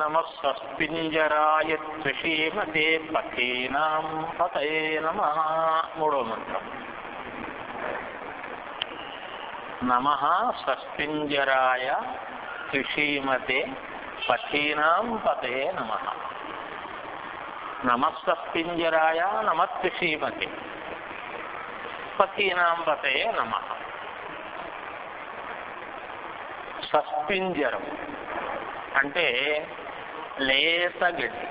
నమస్సస్పింజరాయ త్రిషీమతే పథీనాం పతయే నమః. మూడో మంత్రం. నమః సస్పింజరాయ త్రిషీమతే పథీనాం పతయే నమః. నమస్సస్పింజరాయ నమః పథీనాం పతయే నమః. సస్పింజరం అంటే లేత గడ్డి.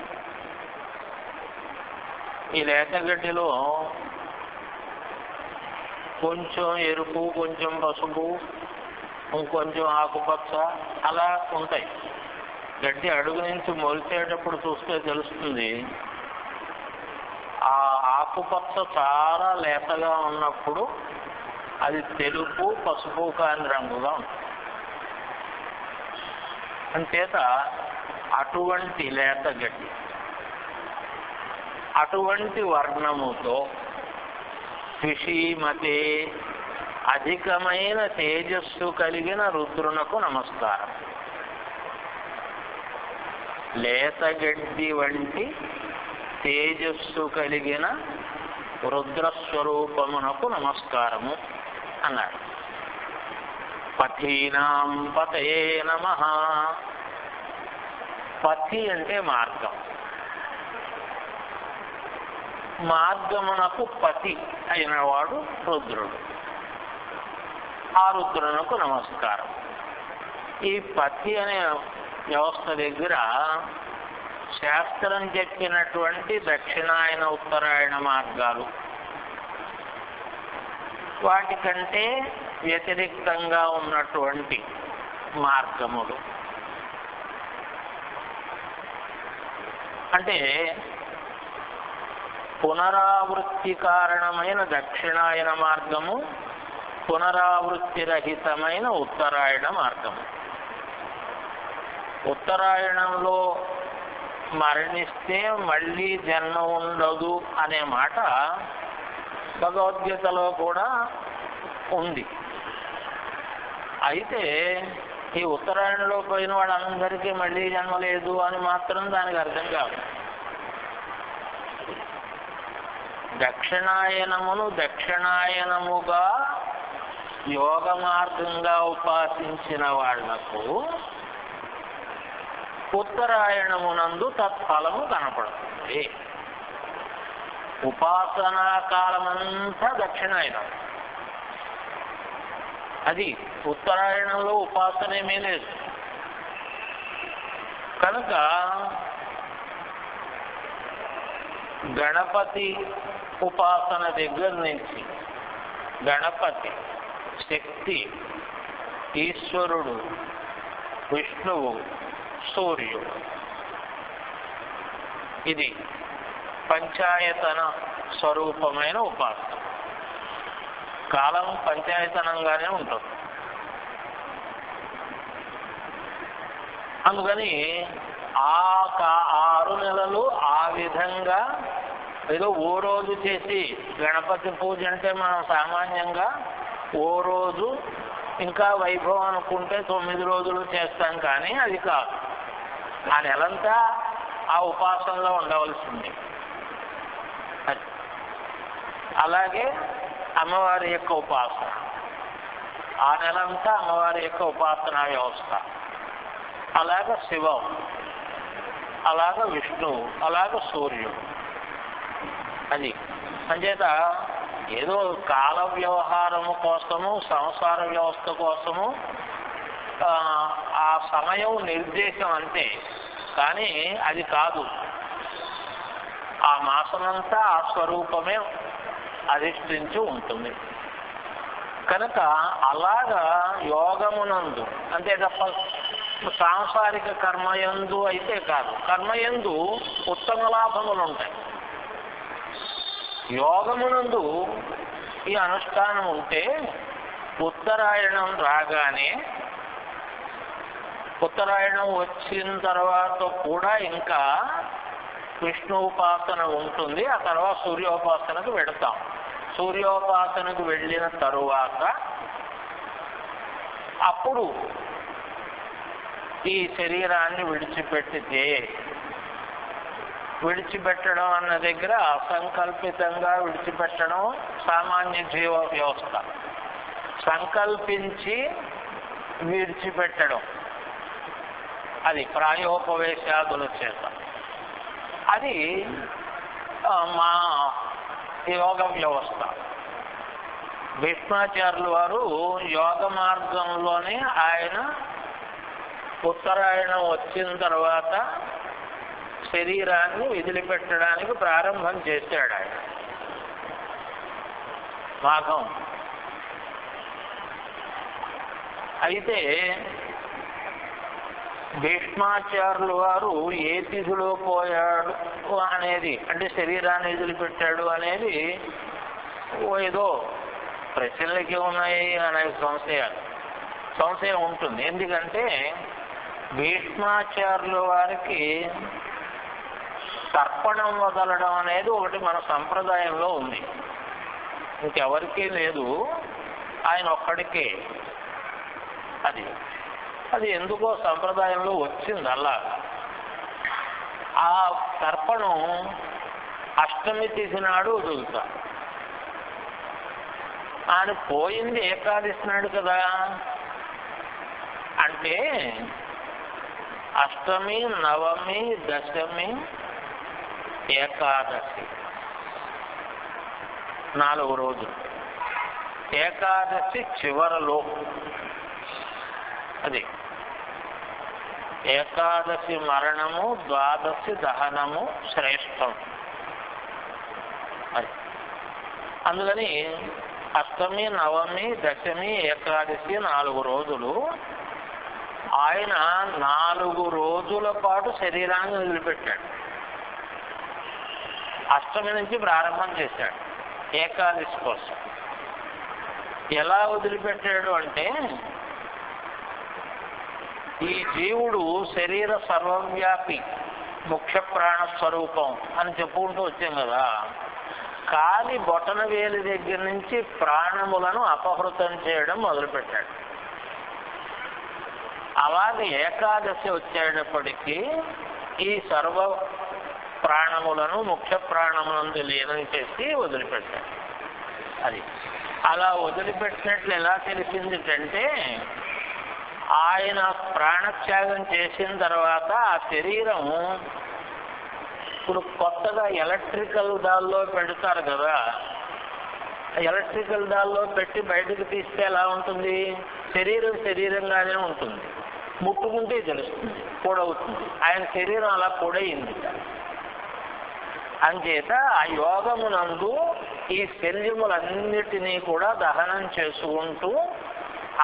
ఈ లేత గడ్డిలో కొంచెం ఎరుపు, కొంచెం పసుపు, ఇంకొంచెం ఆకుపచ్చ అలా ఉంటాయి. గడ్డి అడుగు నుంచి మొలిచేటప్పుడు చూస్తే తెలుస్తుంది. ఆ ఆకుపచ్చ చాలా లేతగా ఉన్నప్పుడు అది తెలుపు, పసుపు కాని రంగుగా ఉంటుంది. అంచేత అటువంటి లేత గడ్డి, అటువంటి వర్ణముతో త్రిషీమతే అధికమైన తేజస్సు కలిగిన రుద్రునకు నమస్కారం. లేత గడ్డి వంటి తేజస్సు కలిగిన రుద్రస్వరూపమునకు నమస్కారము అన్నారు. పథీనాం పతయే నమః. పథి అంటే మార్గం. మార్గమునకు పతి అయినవాడు రుద్రుడు. ఆ రుద్రునకు నమస్కారం. ఈ పతి అనే వ్యవస్థ దగ్గర శాస్త్రం చెప్పినటువంటి దక్షిణాయన ఉత్తరాయణ మార్గాలు, వాటికంటే వ్యతిరేక్తంగా ఉన్నటువంటి మార్గములు అంటే పునరావృత్తి కారణమైన దక్షిణాయన మార్గము, పునరావృత్తి రహితమైన ఉత్తరాయణ మార్గము. ఉత్తరాయణంలో మరణిస్తే మళ్ళీ జన్మ ఉండదు అనే మాట భగవద్గీతలో కూడా ఉంది. అయితే ఈ ఉత్తరాయణంలో పోయిన వాళ్ళందరికీ మళ్ళీ జన్మ లేదు అని మాత్రం దానికి అర్థం కాదు. దక్షిణాయనమును దక్షిణాయనముగా యోగ మార్గంగా ఉపాసించిన వాళ్లకు ఉత్తరాయణమునందు తత్ఫలము కనపడుతుంది. ఉపాసనా కాలమంతా దక్షిణాయనం. అది ఉత్తరాయణంలో ఉపాసన ఏమీ లేదు. కనుక గణపతి ఉపాసన దగ్గర నుంచి గణపతి, శక్తి, ఈశ్వరుడు, విష్ణువు, సూర్యుడు, ఇది పంచాయతన స్వరూపమైన ఉపాసన. కాలం పంచాయతనంగానే ఉంటుంది. అందుకని 6 నెలలు ఆ విధంగా ఏదో ఓ రోజు చేసి, గణపతి పూజ అంటే మనం సామాన్యంగా ఓ రోజు ఇంకా వైభవం అనుకుంటే 9 రోజులు చేస్తాం. కానీ అది కాదు. ఆ నెలంతా ఆ ఉపాసనలో ఉండవలసింది. అలాగే అమ్మవారి యొక్క ఉపాసన, ఆ నెలంతా అమ్మవారి యొక్క ఉపాసనా వ్యవస్థ. అలాగ శివం, అలాగ విష్ణువు, అలాగ సూర్యుడు. అది అంచేత ఏదో కాల వ్యవహారము కోసము, సంసార వ్యవస్థ కోసము ఆ సమయం నిర్దేశం అంతే. కానీ అది కాదు. ఆ మాసమంతా ఆ స్వరూపమే అధిష్ఠించి ఉంటుంది. కనుక అలాగా యోగమునందు, అంతే తప్ప సాంసారిక కర్మయందు అయితే కాదు. కర్మయందు ఉత్తమ లాభములు ఉంటాయి. యోగమునందు ఈ అనుష్ఠానం ఉంటే ఉత్తరాయణం రాగానే, ఉత్తరాయణం వచ్చిన తర్వాత కూడా ఇంకా విష్ణు ఉపాసన ఉంటుంది. ఆ తర్వాత సూర్యోపాసనకు వెడతాం. సూర్యోపాసనకు వెళ్ళిన తరువాత అప్పుడు ఈ శరీరాన్ని విడిచిపెట్టితే, విడిచిపెట్టడం అన్న దగ్గర అసంకల్పితంగా విడిచిపెట్టడం సామాన్య జీవ వ్యవస్థ, సంకల్పించి విడిచిపెట్టడం అది ప్రాయోపవేశాదుల చేత, అది మా యోగ వ్యవస్థ. భీష్మాచార్యుల వారు యోగ మార్గంలోనే ఆయన ఉత్తరాయణం వచ్చిన తర్వాత శరీరాన్ని వదిలిపెట్టడానికి ప్రారంభం చేశాడు. ఆయన మాఘం. అయితే భీష్మాచార్యుల వారు ఏ తిథిలో పోయాడు అనేది, అంటే శరీరాన్ని వదిలిపెట్టాడు అనేది ఏదో ప్రశ్నలకి ఉన్నాయి అనే సంశయం ఉంటుంది. ఎందుకంటే భీష్మాచార్యుల వారికి తర్పణం వదలడం అనేది ఒకటి మన సంప్రదాయంలో ఉంది, ఇంకెవరికీ లేదు, ఆయన ఒక్కడికే. అది ఎందుకో సంప్రదాయంలో వచ్చింది అలా. ఆ తర్పణం అష్టమి తిథి నాడు వదులుతారు. ఆయన పోయింది ఏకాదశి నాడు కదా, అంటే అష్టమి, నవమి, దశమి, ఏకాదశి 4 రోజులు. ఏకాదశి చివరలో, అది ఏకాదశి మరణము, ద్వాదశి దహనము శ్రేష్టం. అది అందుకని అష్టమి, నవమి, దశమి, ఏకాదశి 4 రోజులు. ఆయన 4 రోజుల పాటు శరీరాన్ని వదిలిపెట్టాడు. అష్టమి నుంచి ప్రారంభం చేశాడు ఏకాదశి కోసం. ఎలా వదిలిపెట్టాడు అంటే, ఈ జీవుడు శరీర సర్వవ్యాపి ముఖ్య ప్రాణ స్వరూపం అని చెప్పుకుంటూ వచ్చాం కదా, కాలి బొటన వేలి దగ్గర నుంచి ప్రాణములను అపహృతం చేయడం మొదలుపెట్టాడు. అలాగే ఏకాదశి వచ్చేటప్పటికీ ఈ సర్వ ప్రాణములను ముఖ్య ప్రాణములందు లీనం చేసి వదిలిపెట్టాడు. అది అలా వదిలిపెట్టినట్లు ఎలా తెలిసింది అంటే, ఆయన ప్రాణత్యాగం చేసిన తర్వాత ఆ శరీరము ఇప్పుడు కొత్తగా ఎలక్ట్రికల్ దాల్లో పెడతారు కదా, ఎలక్ట్రికల్ దాల్లో పెట్టి బయటకు తీస్తే ఎలా ఉంటుంది, శరీరంగానే ఉంటుంది, ముట్టుకుంటే తెలుస్తుంది, పొడవుతుంది. ఆయన శరీరం అలా పొడయింది. అంచేత ఆ యోగమునందు ఈ శల్యములన్నిటినీ కూడా దహనం చేసుకుంటూ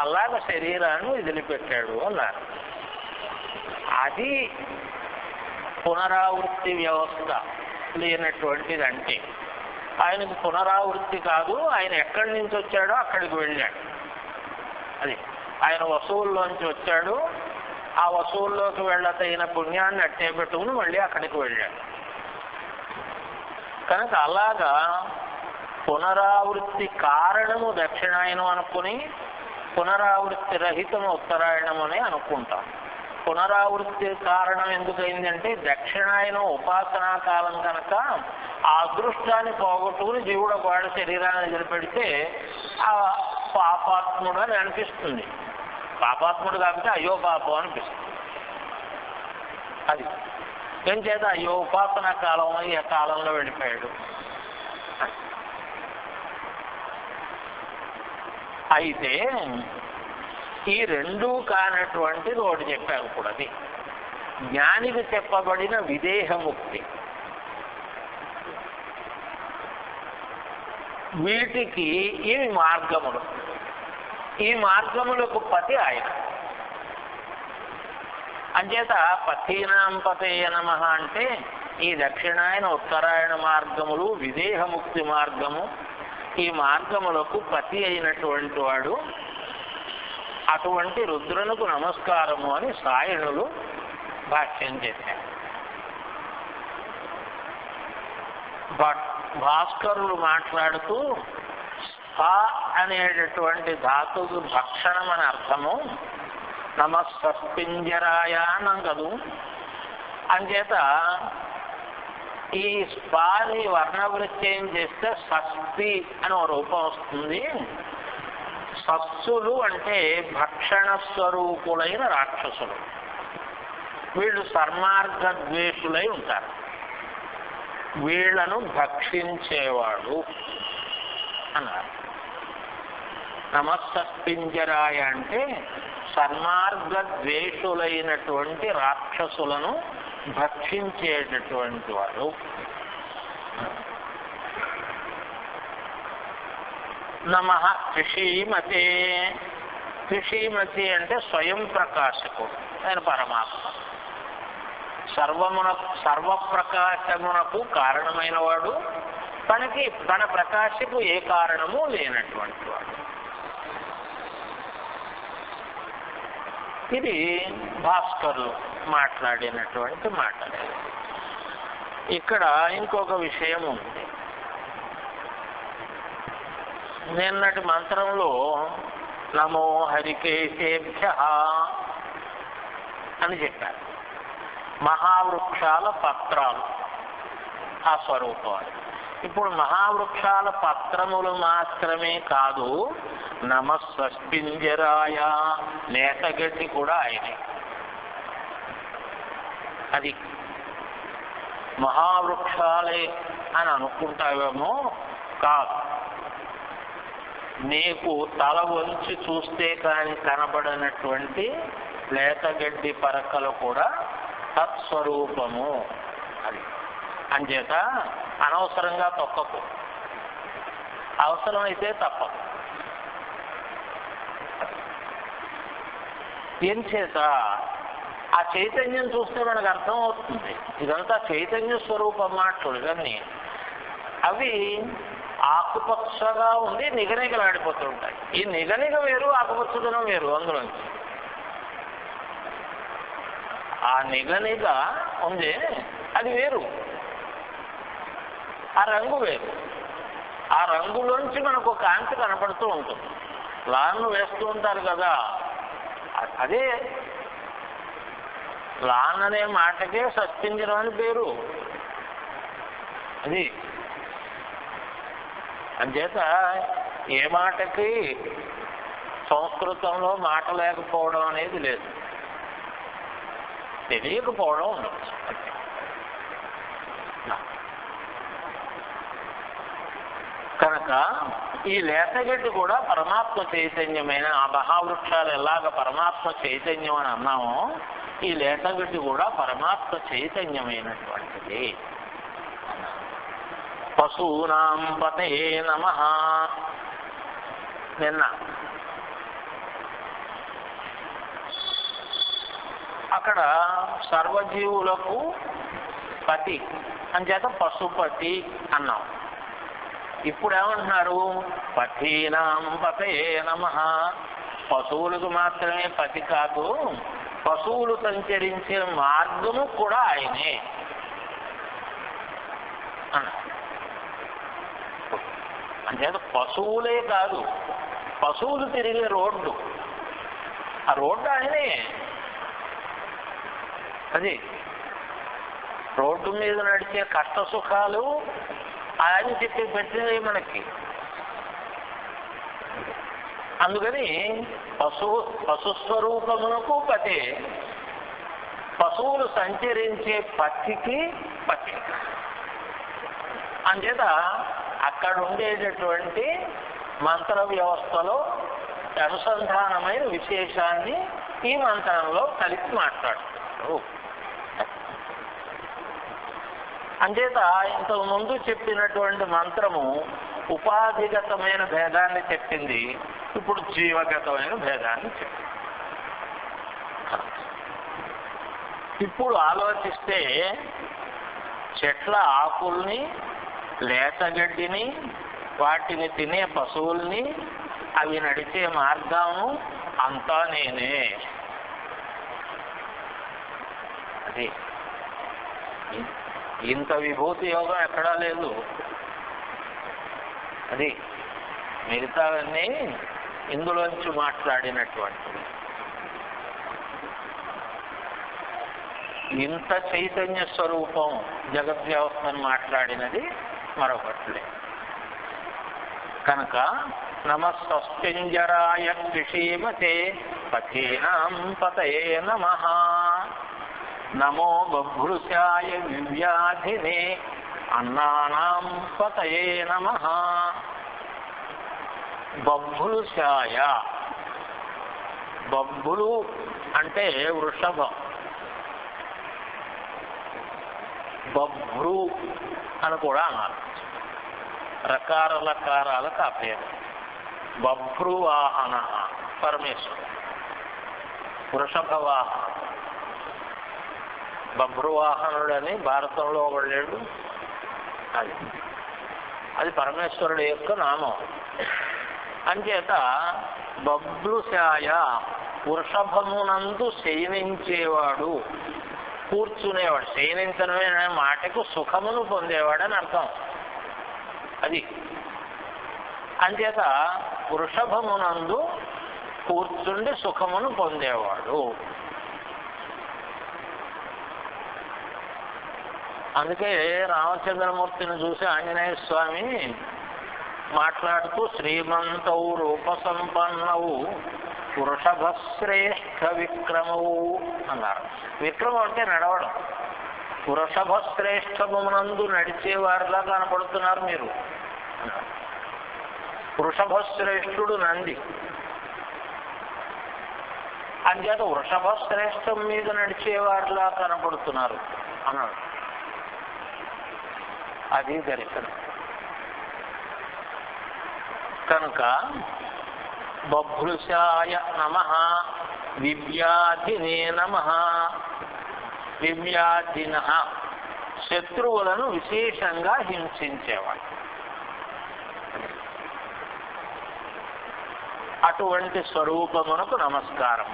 అలాగ శరీరాన్ని వదిలిపెట్టాడు అన్నారు. అది పునరావృత్తి వ్యవస్థ లేనటువంటిది. అంటే ఆయనకు పునరావృత్తి కాదు, ఆయన ఎక్కడి నుంచి వచ్చాడో అక్కడికి వెళ్ళాడు. అది ఆయన వస్తువుల్లోంచి వచ్చాడు, ఆ వస్తువుల్లోకి వెళ్ళతగిన పుణ్యాన్ని అట్టే పెట్టుకుని మళ్ళీ అక్కడికి వెళ్ళాడు. కనుక అలాగా పునరావృత్తి కారణము దక్షిణాయనం అనుకుని పునరావృత్తి రహితము ఉత్తరాయణము అని అనుకుంటాం. పునరావృత్తి కారణం ఎందుకైందంటే దక్షిణాయనం ఉపాసనా కాలం కనుక ఆ అదృష్టాన్ని పోగొట్టుకుని జీవుడు వాడి శరీరాన్ని వదిలిపెడితే ఆ పాపాత్ముడు అని అనిపిస్తుంది. పాపాత్ముడు కాబట్టి అయ్యో పాపం అనిపిస్తుంది. అది ఏం చేత అయ్యో ఉపాసనా కాలం ఏ కాలంలో వెళ్ళిపోయాడు. అయితే ఈ రెండూ కానటువంటిది ఒకటి చెప్పాను కూడా, అది జ్ఞానికి చెప్పబడిన విదేహముక్తి. వీటికి ఇవి మార్గములు. ఈ మార్గములకు పతి ఆయన. అంచేత పతీనాం పతేయ నమః అంటే ఈ దక్షిణాయన ఉత్తరాయణ మార్గములు, విదేహముక్తి మార్గము, ఈ మార్గములకు పతి అయినటువంటి వాడు. అటువంటి రుద్రునకు నమస్కారము అని సాయణులు భాష్యం చేశారు. భాస్కరులు మాట్లాడుతూ స్ప అనేటటువంటి ధాతువు భక్షణం అని అర్థము, నమస్సస్పింజరాయ అన్నాం కదూ. అంచేత ఈ స్పాని వర్ణవృత్యం చేస్తే షష్ఠి అని ఒక రూపం వస్తుంది. సస్సులు అంటే భక్షణ స్వరూపులైన రాక్షసులు. వీళ్ళు సన్మార్గ ద్వేషులై ఉంటారు. వీళ్లను భక్షించేవాడు అన్నారు. నమస్సస్పింజరాయ అంటే సన్మార్గ ద్వేషులైనటువంటి రాక్షసులను భక్షించేటటువంటి వాడు. నమః త్రిషీమతే. త్రిషీమతి అంటే స్వయం ప్రకాశకుడు, ఆయన పరమాత్మ. సర్వప్రకాశమునకు కారణమైన వాడు, తన ప్రకాశకు ఏ కారణము లేనటువంటి వాడు. ఇది భాస్కర్లు మాట్లాడినటువంటి మాట. ఇక్కడ ఇంకొక విషయం ఉంది. నిన్నటి మంత్రంలో నమో హరికేశేభ్యః అని చెప్పారు. మహావృక్షాల పత్రాలు ఆ స్వరూపాలు. ఇప్పుడు మహావృక్షాల పత్రములు మాత్రమే కాదు, నమస్సస్పింజరాయ నేతగడ్డి కూడా ఆయనే. అది మహావృక్షాలే అని అనుకుంటావేమో, కాదు. నీకు తల వంచి చూస్తే కానీ కనబడినటువంటి లేతగడ్డి పరకలు కూడా తత్స్వరూపము. అది అంచేత అనవసరంగా తొక్కకు, అవసరమైతే తప్పదు. ఏం చేత ఆ చైతన్యం చూస్తే మనకు అర్థం అవుతుంది. ఇదంతా చైతన్య స్వరూపం మాటలు ఇవన్నీ. అవి ఆకుపచ్చగా ఉండి నిగనిగలాడిపోతుంటాయి. ఈ నిగనిగ వేరు, ఆకుపచ్చదనం వేరు. అందులోంచి ఆ నిగనిగ ఉంది, అది వేరు. ఆ రంగు వేరు. ఆ రంగులోంచి మనకు కాంతి కనపడుతూ ఉంటుంది. లాన్ను వేస్తూ ఉంటారు కదా, అదే లాన్ అనే మాటకే సస్పింజరం అని పేరు. అది అంచేత ఏ మాటకి సంస్కృతంలో మాట లేకపోవడం అనేది లేదు, తెలియకపోవడం ఉండొచ్చు. కనుక ఈ లేతగడ్డి కూడా పరమాత్మ చైతన్యమైన, ఆ మహావృక్షాలు ఎలాగ పరమాత్మ చైతన్యం అని అన్నామో, ఈ లేతగడ్డి కూడా పరమాత్మ చైతన్యమైనటువంటిది. పశూనాం పతయే నమః. నిన్న అక్కడ సర్వజీవులకు పతి అంచేత పశుపతి అన్నాం. ఇప్పుడు ఏమంటున్నారు? పతీనాం పతయే నమః. పశువులకు మాత్రమే పతి కాదు, పశువులు సంచరించే మార్గము కూడా ఆయనే అన్నారు. అంచేత పశువులే కాదు, పశువులు తిరిగే రోడ్డు, ఆ రోడ్డు ఆయనే. అది రోడ్డు మీద నడిచే కష్ట సుఖాలు ఆయన చెప్పి పెట్టినవి మనకి. అందుకని పశుస్వరూపమునకు పతే, పశువులు సంచరించే పత్తికి పత్తి. అంచేత అక్కడ ఉండేటటువంటి మంత్ర వ్యవస్థలో అనుసంధానమైన విశేషాన్ని ఈ మంత్రంలో కలిసి మాట్లాడుతున్నారు. అంచేత ఇంతకు ముందు చెప్పినటువంటి మంత్రము ఉపాధిగతమైన భేదాన్ని చెప్పింది, ఇప్పుడు జీవగతమైన భేదాన్ని చెప్పింది. ఇప్పుడు ఆలోచిస్తే చెట్ల ఆకుల్ని, లేతగడ్డిని, వాటిని తినే పశువుల్ని, అవి నడిచే మార్గము అంతా నేనే. అది ఇంత విభూతి యోగం ఎక్కడా లేదు. అది మిగతావన్నీ ఇందులోంచి మాట్లాడినటువంటివి. ఇంత చైతన్య స్వరూపం జగద్వ్యవస్థను మాట్లాడినది మరొకట్లే. కనుక నమస్వస్తింజరాయ కృషీమతే పథేనాం పతయే నమః. నమో బభ్రుశాయ వివ్యాధినే అన్నానాం పతయే నమః. బభ్రుశాయ, బభ్రు అంటే వృషభం, బభ్రు అని కూడా అన్నారు. రకార లకారాలకు ఆ పేరు. బభ్రువాహన పరమేశ్వరుడు, వృషభవాహన. బభ్రువాహనుడని భారతంలో ఒకడు, అది పరమేశ్వరుడు యొక్క నామం. అంచేత బభ్రుశాయ వృషభమునందు శయనించేవాడు, కూర్చునేవాడు. శయనించడమే అనే మాటకు సుఖమును పొందేవాడు అని అర్థం. అది అంచేత వృషభమునందు కూర్చుండి సుఖమును పొందేవాడు. అందుకే రామచంద్రమూర్తిని చూసి ఆంజనేయ స్వామి మాట్లాడుతూ శ్రీమంతౌ రూపసంపన్నవు వృషభశ్రేష్ఠ విక్రమవు అన్నారు. విక్రమం అంటే నడవడం. వృషభశ్రేష్ఠమునందు నడిచేవారిలా కనపడుతున్నారు మీరు. వృషభశ్రేష్ఠుడు నంది, అంచేత వృషభశ్రేష్టం మీద నడిచేవారిలా కనపడుతున్నారు అన్నాడు. అది దర్శనం. కనుక బభ్రుశాయ నమః, వివ్యాధినే నమః. వివ్యాధినః శత్రువులను విశేషంగా హింసించేవాడు. అటువంటి స్వరూపమునకు నమస్కారం.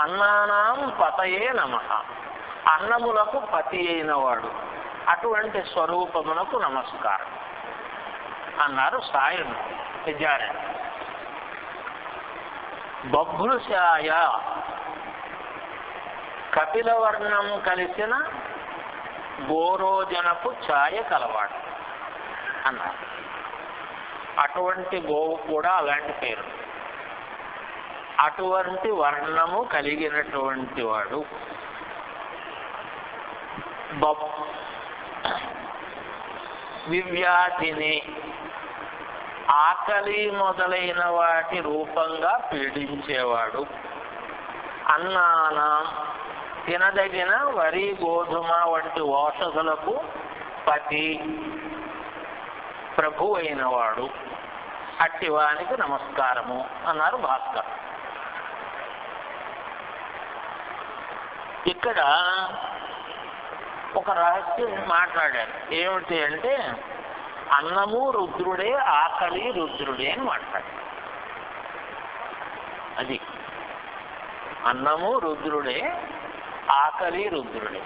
అన్నానాం పతయే నమః, అన్నములకు పతి అయినవాడు, అటువంటి స్వరూపమునకు నమస్కారం అన్నారు సాయం విద్యారాయణ. బభ్రుశాయ కపిలవర్ణం కలిసిన గోరోజనపు ఛాయ కలవాడు అన్నారు. అటువంటి గోవు కూడా అలాంటి పేరు. అటువంటి వర్ణము కలిగినటువంటి వాడు. వివ్యాధిని ఆకలి మొదలైన వాటి రూపంగా పీడించేవాడు. అన్నాన తినదగిన వరి గోధుమ వంటి ఓషధులకు పతి ప్రభు అయినవాడు. అట్టివానికి నమస్కారము అన్నారు భాస్కర్. ఇక్కడ ఒక రహస్యం మాట్లాడారు. ఏమిటి అంటే అన్నము రుద్రుడే, ఆకలి రుద్రుడే అని మాట్లాడారు. అది అన్నము రుద్రుడే, ఆకలి రుద్రుడే.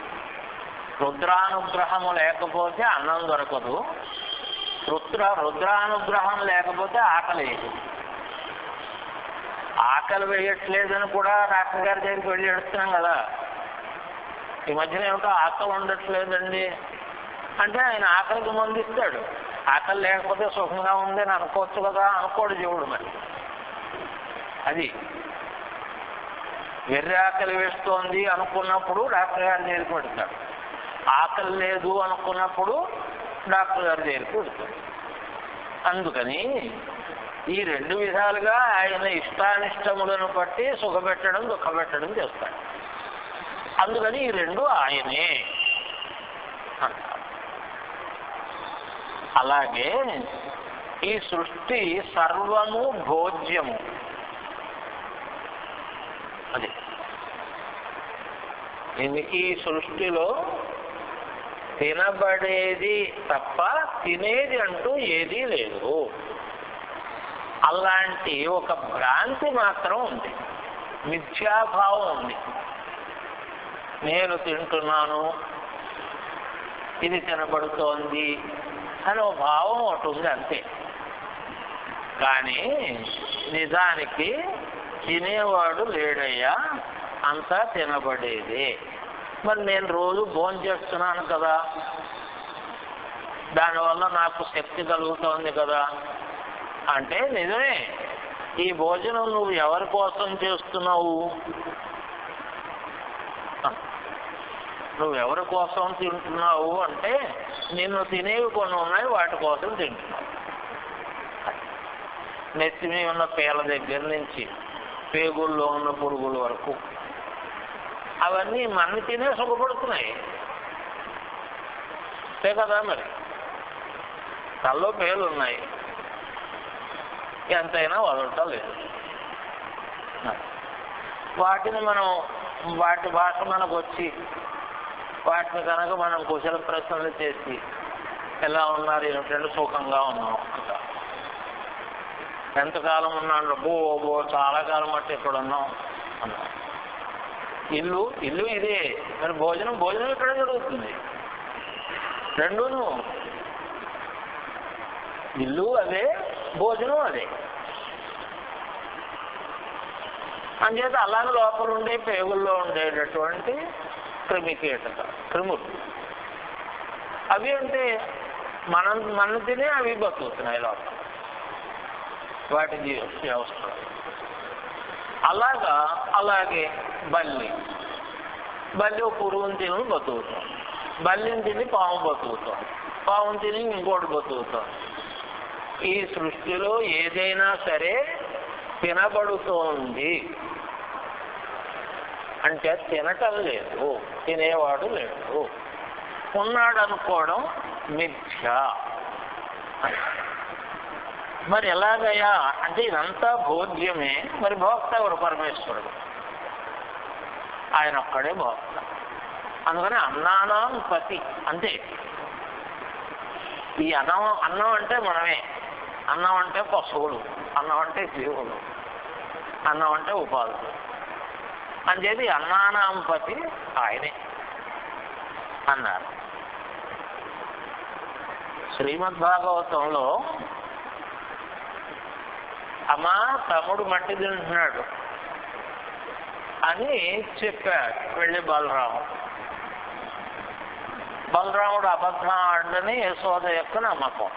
రుద్రానుగ్రహము లేకపోతే అన్నం దొరకదు, రుద్రానుగ్రహం లేకపోతే ఆకలి వేయదు. ఆకలి వేయట్లేదని కూడా డాక్టర్ గారి దగ్గరికి వెళ్ళి ఎడుతున్నాం కదా. ఈ మధ్యన ఏమిటో ఆకలి ఉండట్లేదండి అంటే ఆయన ఆకలికి మందు ఇస్తాడు. ఆకలి లేకపోతే సుఖంగా ఉంది అని అనుకోవచ్చు కదా, అనుకోడు జీవుడు. మరి అది వెర్రి ఆకలి వేస్తోంది అనుకున్నప్పుడు డాక్టర్ గారి దగ్గరికి పెడతాడు. ఆకలి లేదు అనుకున్నప్పుడు డాక్టర్ గారి దగ్గరికి పెడతాడు. అందుకని ఈ రెండు విధాలుగా ఆయన ఇష్టానిష్టములను బట్టి సుఖపెట్టడం దుఃఖపెట్టడం చేస్తాడు. అందుకని ఈ రెండు ఆయనే అంటారు. అలాగే ఈ సృష్టి సర్వము భోజ్యము. అది ఈ సృష్టిలో తినబడేది తప్ప తినేది అంటూ ఏదీ లేదు. అలాంటి ఒక భ్రాంతి మాత్రం ఉంది, మిథ్యాభావం ఉంది. నేను తింటున్నాను, ఇది తినబడుతోంది అని ఒక భావం ఒకటి ఉంది అంతే. కానీ నిజానికి తినేవాడు లేడయ్యా, అంతా తినబడేదే మరి నేను రోజు భోజనం చేస్తున్నాను కదా, దానివల్ల నాకు శక్తి కలుగుతోంది కదా అంటే నిజమే. ఈ భోజనం నువ్వు ఎవరి కోసం చేస్తున్నావు? నువ్వు ఎవరి కోసం తింటున్నావు అంటే నిన్ను తినేవి కొన్ని ఉన్నాయి, వాటి కోసం తింటున్నావు. నెత్తి మీద ఉన్న పేల దగ్గర నుంచి పేగుల్లో ఉన్న పురుగుల వరకు అవన్నీ మన్ని తినే సుఖపడుతున్నాయి అంతే కదా. మరి తల్లో పేలు ఉన్నాయి, ఎంతైనా వదలటం లేదు. వాటిని మనం వాటి భాష మనకు వచ్చి వాటిని కనుక మనం కుశల ప్రశ్నలు చేసి ఎలా ఉన్నారు ఏమిటంటే సుఖంగా ఉన్నాం అంట. ఎంతకాలం ఉన్నాడు? బో చాలా కాలం మట్టి ఇక్కడ ఉన్నాం అన్నా. ఇల్లు ఇదే, మరి భోజనం ఇక్కడే జరుగుతుంది. రెండూను, ఇల్లు అదే, భోజనం అదే. అంచేత అలాగే లోపల ఉండే పేగుల్లో ఉండేటటువంటి క్రిములు అవి అంటే మనం తినే అవి బతుకుతున్నాయి లోపల వాటి వ్యవస్థ. అలాగే బల్లి ఒక పురుగుని తిని బతుకుతాం, బల్లిని తిని పాము బతుకుతాం, పాము తిని ఇంకోటి బతుకుతాం. ఈ సృష్టిలో ఏదైనా సరే తినబడుతోంది అంటే తినటం లేదు, తినేవాడు లేడు, ఉన్నాడు అనుకోవడం మిథ్య. మరి ఎలాగయ్యా అంటే ఇదంతా భోజ్యమే. మరి భోక్త ఎవరు? పరమేశ్వరుడు, ఆయన ఒక్కడే భోక్త. అందుకని అన్నానాం పతి అంతే. ఈ అన్నం అంటే మనమే, అన్నం అంటే పశువులు, అన్నం అంటే జీవులు, అన్నం అంటే ఉపాధులు. అంచేది అన్నానాం పతి ఆయనే అన్నారు. శ్రీమద్భాగవతంలో అమ్మా తమ్ముడు మట్టి తింటున్నాడు అని చెప్పాడు వెళ్ళి బలరాముడు అబద్ధం ఆడని యశోద యొక్క నమ్మకం.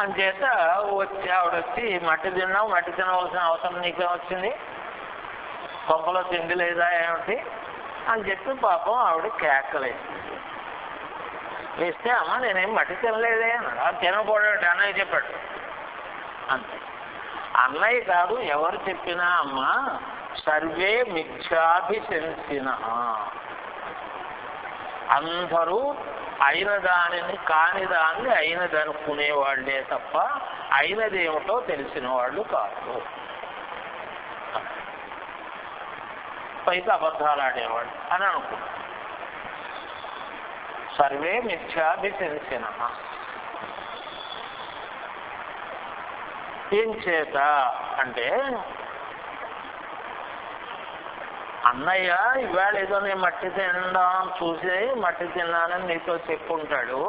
అంచేత ఆవిడొచ్చి మట్టి తినవలసిన అవసరం నీకే వచ్చింది, కొంపలో తిండి లేదా ఏమిటి అని చెప్పి పాపం ఆవిడ కేకలేసింది. వేస్తే అమ్మ నేనేం మట్టి తినలేదే అన్నాడు. అది తినకూడదు అన్నయ్య చెప్పాడు అంతే. అన్నయ్య కాదు ఎవరు చెప్పినా అమ్మ సర్వే మిథ్యాభిశంసిన, అందరూ అయిన దానిని కాని దాన్ని అయినది అనుకునేవాళ్లే తప్ప అయినదేమిటో తెలిసిన వాళ్ళు కాదు. పైకి అబద్ధాలు ఆడేవాళ్ళు అని అనుకున్నాను. సర్వే మిథ్యాభిశంసిన. ఏం చేత అంటే అన్నయ్య ఇవాళ ఏదో నేను మట్టి తినడం చూసి మట్టి తిన్నానని నీతో చెప్పుంటాడు.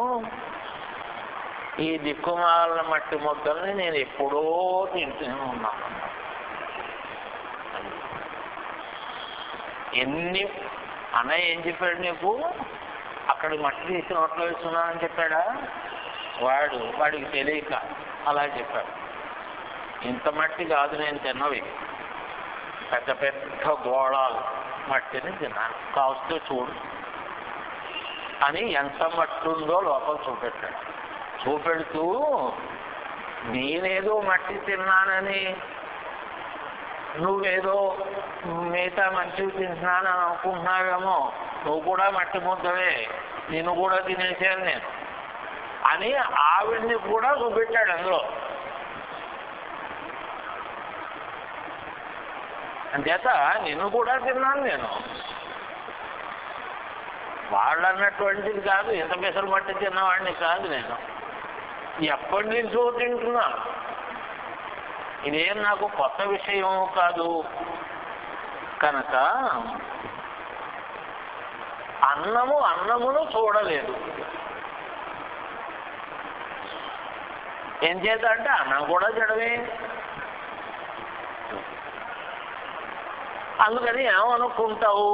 ఈ దిక్కుమాల మట్టి ముద్దల్ని నేను ఎప్పుడో తింటూనే ఉన్నాను. ఎన్ని అన్నయ్య ఏం చెప్పాడు నీకు? అక్కడికి మట్టి తీసి నోట్లో వేస్తున్నానని చెప్పాడా? వాడికి తెలియక అలా చెప్పాడు. ఇంత మట్టి కాదు నేను తిన్నవి, పెద్ద పెద్ద గోళాలు మట్టిని తిన్నాను, కావస్తే చూడు అని ఎంత మట్టి ఉందో లోపల చూపెట్టాడు. చూపెడుతూ నేనేదో మట్టి తిన్నానని నువ్వేదో మిగతా మంచివి తింటున్నానని అనుకుంటున్నావేమో, నువ్వు కూడా మట్టి ముద్దవే, నిన్ను కూడా తినేసాను నేను అని ఆవిడ్ని కూడా చూపెట్టాడు అందులో. అంచేత నిన్ను కూడా తిన్నాను నేను, వాళ్ళు అన్నటువంటిది కాదు, ఇంత పెసరు మట్టి తిన్నవాడిని కాదు నేను, ఎప్పటి నుంచో తింటున్నాను. ఇదేం నాకు కొత్త విషయం కాదు కనుక అన్నమును చూడలేదు. ఏం చేత అంటే అన్నం కూడా జడమే. అందుకని ఏమనుకుంటావు,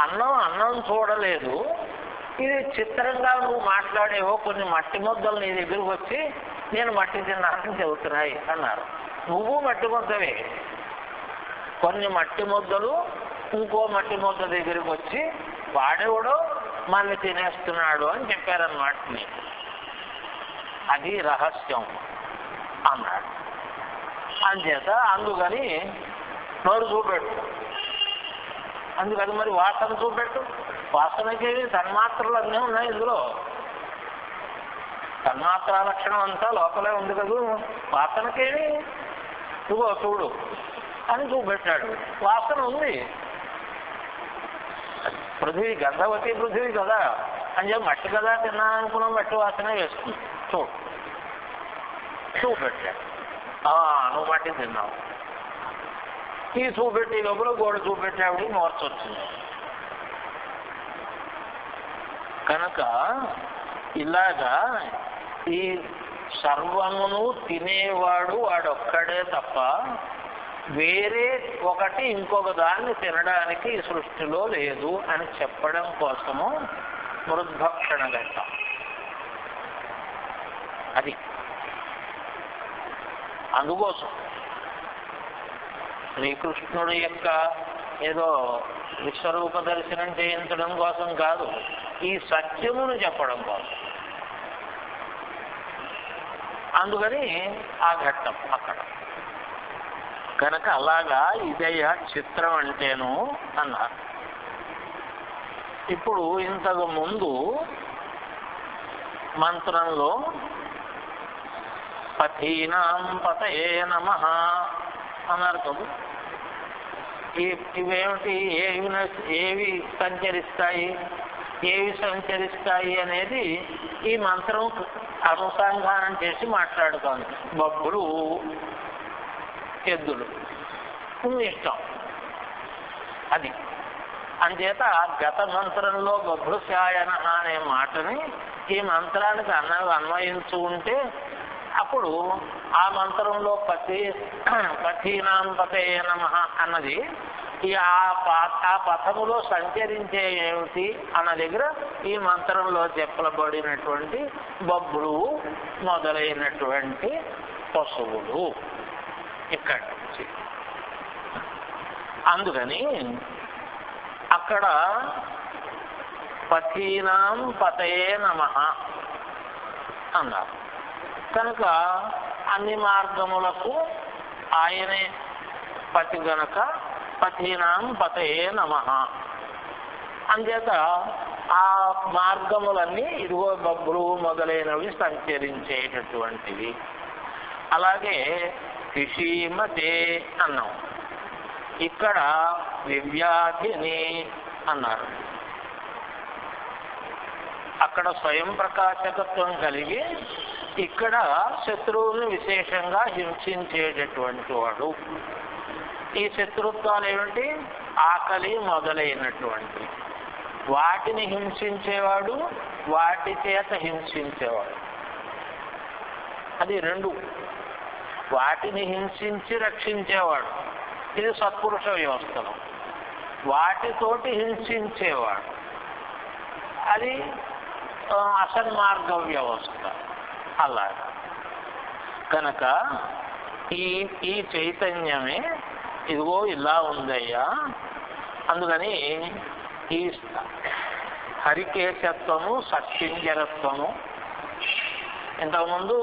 అన్నం చూడలేదు, ఇది చిత్రంగా నువ్వు మాట్లాడేవో కొన్ని మట్టి ముద్దలు నీ దగ్గరకు వచ్చి నేను మట్టి తిన్నానని చెబుతున్నాయి అన్నారు. నువ్వు మట్టి ముద్దవే. కొన్ని మట్టి ముద్దలు ఇంకో మట్టి ముద్ద దగ్గరికి వచ్చి వాడేవాడో మళ్ళీ తినేస్తున్నాడు అని చెప్పారన్నమాట నీకు. అది రహస్యం అన్నాడు. అంచేత అందుకని నోరు చూపెట్టు. అందుకని మరి వాసన చూపెట్టు. వాసనకి తన్మాత్రలు అన్నీ ఉన్నాయి ఇందులో. తన్మాత్ర లక్షణం అంతా లోపలే ఉంది కదా. వాసనకేమి నువ్వు చూడు అని చూపెట్టాడు. వాసన ఉంది. పృథివీ గంధవతి పృథివీ కదా అని చెప్పి మట్టి కదా తిన్నాను అనుకున్నాం, మట్టి వాసనే వేసుకున్నాం. చూపెట్టాడు. నువ్వు మట్టి తిన్నావు. ఈ చూపెట్టి లోపల గోడ చూపెట్టావిడి మోర్చ వచ్చింది. కనుక ఇలాగా ఈ సర్వమును తినేవాడు వాడొక్కడే తప్ప వేరే ఒకటి ఇంకొక దాన్ని తినడానికి ఈ సృష్టిలో లేదు అని చెప్పడం కోసము మృద్భక్షణ గట్ట. అది అందుకోసం శ్రీకృష్ణుడి యొక్క ఏదో విశ్వరూప దర్శనం చేయించడం కోసం కాదు, ఈ సత్యమును చెప్పడం కోసం. అందుకని ఆ ఘట్టం అక్కడ. కనుక అలాగా ఇదయ్య చిత్రం అంటేను అన్నారు. ఇప్పుడు ఇంతకు ముందు మంత్రంలో పథీనాం పతయే నమః అన్నారు కదా. ఇవేమిటి, ఏవి సంచరిస్తాయి అనేది ఈ మంత్రం అనుసంధానం చేసి మాట్లాడుతోంది. బొబ్బులు, ఎద్దులు ఇష్టం అది. అంచేత గత మంత్రంలో బభ్రుశాయన అనే మాటని ఈ మంత్రానికి అన్వయించు ఉంటే అప్పుడు ఆ మంత్రంలో పథీనాం పతయే నమః అన్నది ఆ పథములో సంచరించే ఏమిటి అన్న దగ్గర ఈ మంత్రంలో చెప్పబడినటువంటి బొబ్బులు మొదలైనటువంటి పశువులు ఇక్కడ నుంచి. అందుకని అక్కడ పథీనాం పతయే నమః అన్నారు. కనుక అన్ని మార్గములకు ఆయనే పతి గనక పథీనాం పతయే నమః. అంచేత ఆ మార్గములన్నీ ఇదిగో బొబ్బులు మొదలైనవి సంచరించేటటువంటివి. అలాగే పిషీమతే అన్నాం. ఇక్కడ వివ్యాధిని అన్నారు. అక్కడ స్వయం ప్రకాశకత్వం కలిగి ఇక్కడ శత్రువుని విశేషంగా హింసించేటటువంటి వాడు. ఈ శత్రుత్వాలు ఏమిటి? ఆకలి మొదలైనటువంటి వాటిని హింసించేవాడు, వాటి చేత హింసించేవాడు. అది రెండు. వాటిని హింసించి రక్షించేవాడు, ఇది సత్పురుష వ్యవస్థలో. వాటితోటి హింసించేవాడు, అది అసన్మార్గ వ్యవస్థ. అలాగా కనుక ఈ చైతన్యమే ఇదిగో ఇలా ఉందయ్యా. అందుకని ఈ హరికేశత్వము, సత్పింజరత్వము, ఇంతకుముందు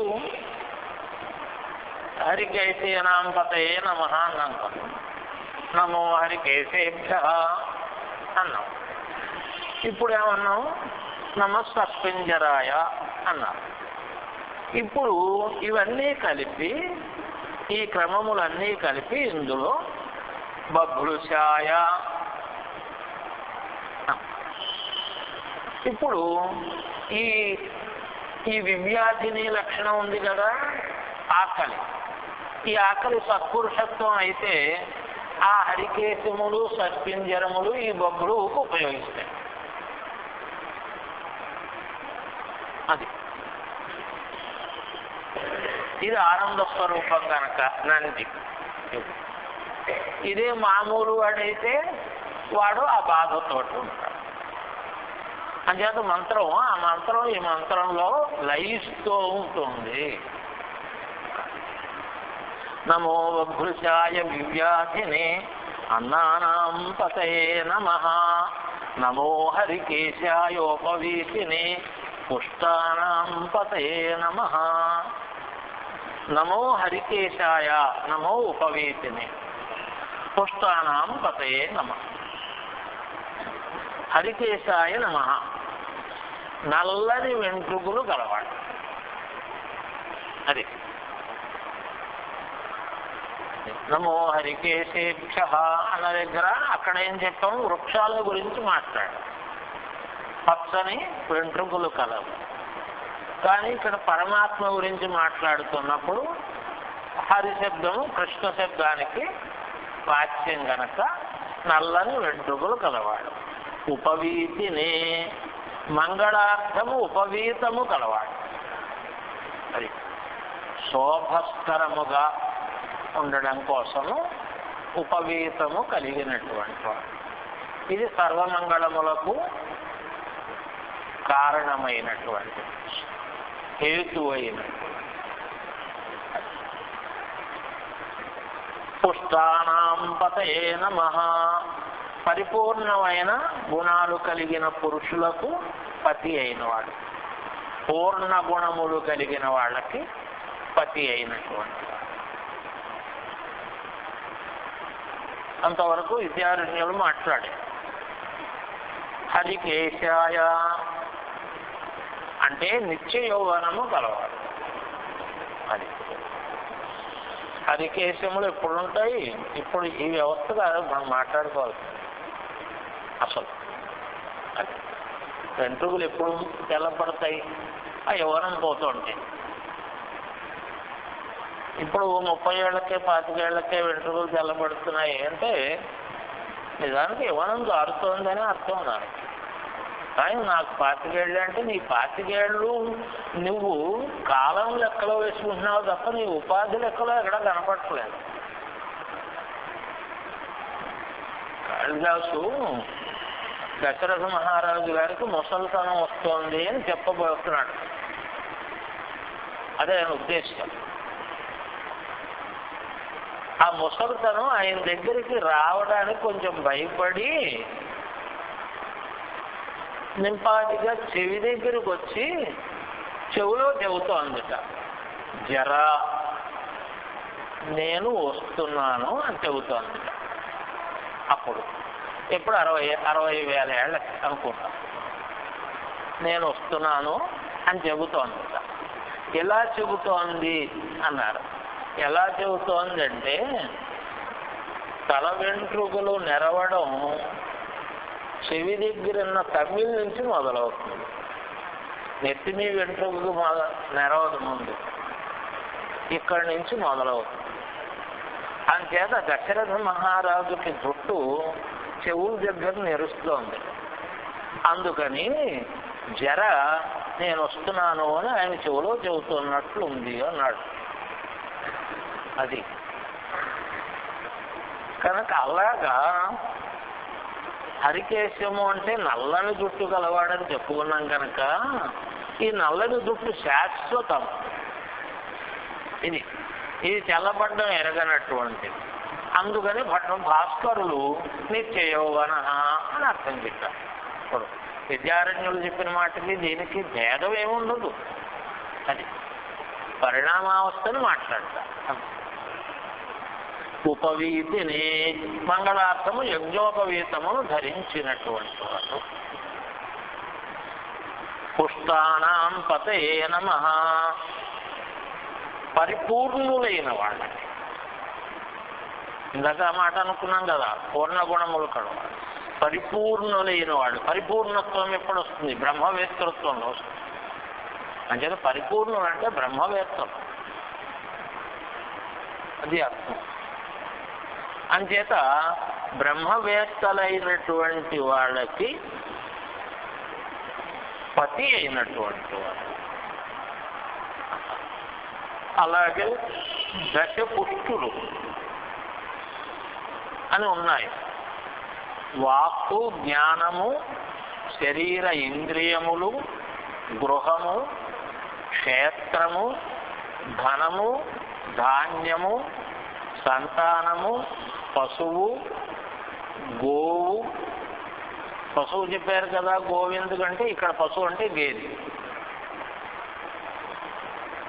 హరికేశేనాం పతయే నమః అన్నాం కదా, నమో హరికేశేభ్యః అన్నాం. ఇప్పుడు ఏమన్నాం? నమః సత్పింజరాయ అన్నాం. ఇప్పుడు ఇవన్నీ కలిపి, ఈ క్రమములన్నీ కలిపి ఇందులో బభ్రుశాయ. ఇప్పుడు ఈ వివ్యాధిని లక్షణం ఉంది కదా, ఆకలి. ఈ ఆకలి సత్పురుషత్వం అయితే ఆ హరికేశములు, సత్పింజరములు ఈ బొబ్బులుకు ఉపయోగిస్తాయి. అది ఇది ఆనంద స్వరూపం కనుక నంది. ఇదే మామూలు వాడైతే వాడు ఆ బాధతో ఉంటాడు. అంచేత మంత్రం ఆ మంత్రం ఈ మంత్రంలో లయిస్తూ ఉంటుంది. నమో వభృశాయ వివ్యాధినే అన్నానాం పతయే నమః. నమో హరికేశాయోపవీతినే పుష్టానాం పతయే నమః. నమో హరికేశాయ నమో ఉపవీతినే పుష్టానాం పతయే నమః. హరికేశాయ నమః, నల్లని వెంట్రుకలు గలవాడు. అది నమో హరికేశేభ్య అన్న దగ్గర అక్కడ ఏం చెప్పాం, వృక్షాల గురించి మాట్లాడు, పచ్చని వెంట్రుకలు కలవు. కానీ ఇక్కడ పరమాత్మ గురించి మాట్లాడుతున్నప్పుడు హరి శబ్దము కృష్ణ శబ్దానికి వాచ్యం గనక నల్లని వెంట్రుకలు కలవాడు. ఉపవీతినే, మంగళార్థము ఉపవీతము కలవాడు. అది శోభస్కరముగా ఉండడం కోసము ఉపవీతము కలిగినటువంటి వాడు. ఇది సర్వమంగళములకు కారణమైనటువంటి హేతు అయినటువంటి. పుష్టానాం పతయే నమః, పరిపూర్ణమైన గుణాలు కలిగిన పురుషులకు పతి అయినవాడు, పూర్ణ గుణములు కలిగిన వాళ్ళకి పతి అయినటువంటి. అంతవరకు విద్యారణ్యులు మాట్లాడారు. హరికేశాయ అంటే నిత్య యౌవనము కలవాడు. అది హరికేశములు ఎప్పుడుంటాయి? ఇప్పుడు ఈ వ్యవస్థ కాదు మనం మాట్లాడుకోవాలి. అసలు వెంట్రుకలు ఎప్పుడు తెల్లబడతాయి? ఆ యవ్వనం పోతూ ఉంటాయి. ఇప్పుడు 30 ఏళ్లకే 25 ఏళ్లకే వెంట్రుకలు తెల్లబడుతున్నాయి అంటే నిజానికి యవ్వనం జారుతోందని అర్థం దానికి. కానీ నాకు 25 ఏళ్ళు అంటే నీ 25 ఏళ్ళు నువ్వు కాలం లెక్కలో వేసుకుంటున్నావు తప్ప నీ ఉపాధి లెక్కలో ఎక్కడ కనపడట్లేదు. కాళిదాసు దశరథ మహారాజు గారికి ముసలితనం వస్తోంది అని చెప్పబోతున్నాడు. అదే ఆయన ఉద్దేశం. ఆ ముసలితనం ఆయన దగ్గరికి రావడానికి కొంచెం భయపడి నింపాటిగా చెవి దగ్గరికి వచ్చి చెవిలో చెబుతోందిట, జరా నేను వస్తున్నాను అని చెబుతోందిట. అప్పుడు ఎప్పుడు 60,000 ఏళ్ళకి అనుకుంటా నేను వస్తున్నాను అని చెబుతోందిట. ఎలా చెబుతోంది అన్నారు. ఎలా చెబుతోంది అంటే తల వెంట్రుకలు నెరవడం చెవి దగ్గరున్న తమిళ నుంచి మొదలవుతుంది. నెత్తిమీ వెంట్రుకలు నెరవదు, ముందు ఇక్కడి నుంచి మొదలవుతుంది. అంచేత దశరథ మహారాజుకి జుట్టు చెవుల దగ్గర నెరుస్తోంది. అందుకని జర నేను వస్తున్నాను అని ఆయన చెవులో చెబుతున్నట్లు ఉంది అన్నాడు. అది కనుక అలాగా హరికేశము అంటే నల్లని జుట్టు కలవాడని చెప్పుకున్నాం కనుక ఈ నల్లని జుట్టు శాశ్వతం. ఇది తెల్లబడ్డం ఎరగనటువంటిది. అందుకని భాస్కరులు నిత్య యౌవన అని అర్థం చెప్పారు. ఇప్పుడు విద్యారణ్యులు చెప్పిన మాటకి దీనికి భేదం ఏముండదు. అది పరిణామావస్థను మాట్లాడతారు. ఉపవీతిని మంగళార్థము యజ్ఞోపవీతమును ధరించినటువంటి వాడు. పుష్టానాం పతయే నమః, పరిపూర్ణులైన వాళ్ళకి. ఇందాక ఆ మాట అనుకున్నాం కదా, పూర్ణ గుణములు కలవాడు, పరిపూర్ణులైన వాడు. పరిపూర్ణత్వం ఎప్పుడు వస్తుంది? బ్రహ్మవేత్తృత్వంలో వస్తుంది. అంచేత పరిపూర్ణులు అంటే బ్రహ్మవేత్తలు, అది అర్థం. అంచేత బ్రహ్మవేత్తలైనటువంటి వాళ్ళకి పతి అయినటువంటి వాడు. అలాగే దశపుష్టులు అని ఉన్నాయి. వాక్కు, జ్ఞానము, శరీర ఇంద్రియములు, గృహము, క్షేత్రము, ధనము, ధాన్యము, సంతానము, పశువు, గోవు. పశువు చెప్పారు కదా, గోవిందుకంటే ఇక్కడ పశువు అంటే గేది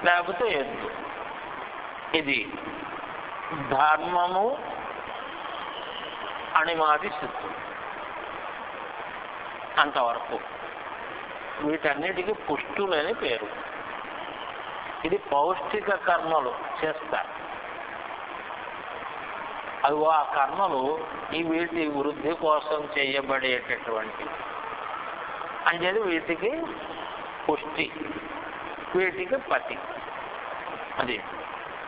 లేకపోతే ఎద్దు. ఇది ధర్మము, అణిమాది సిద్ధు. అంతవరకు వీటన్నిటికీ పుష్టులని పేరు. ఇది పౌష్టిక కర్మలు చేస్తారు. అవి ఆ కర్మలు ఈ వీటి వృద్ధి కోసం చేయబడేటటువంటి అంటే వీటికి పుష్టి, వీటికి పతి. అది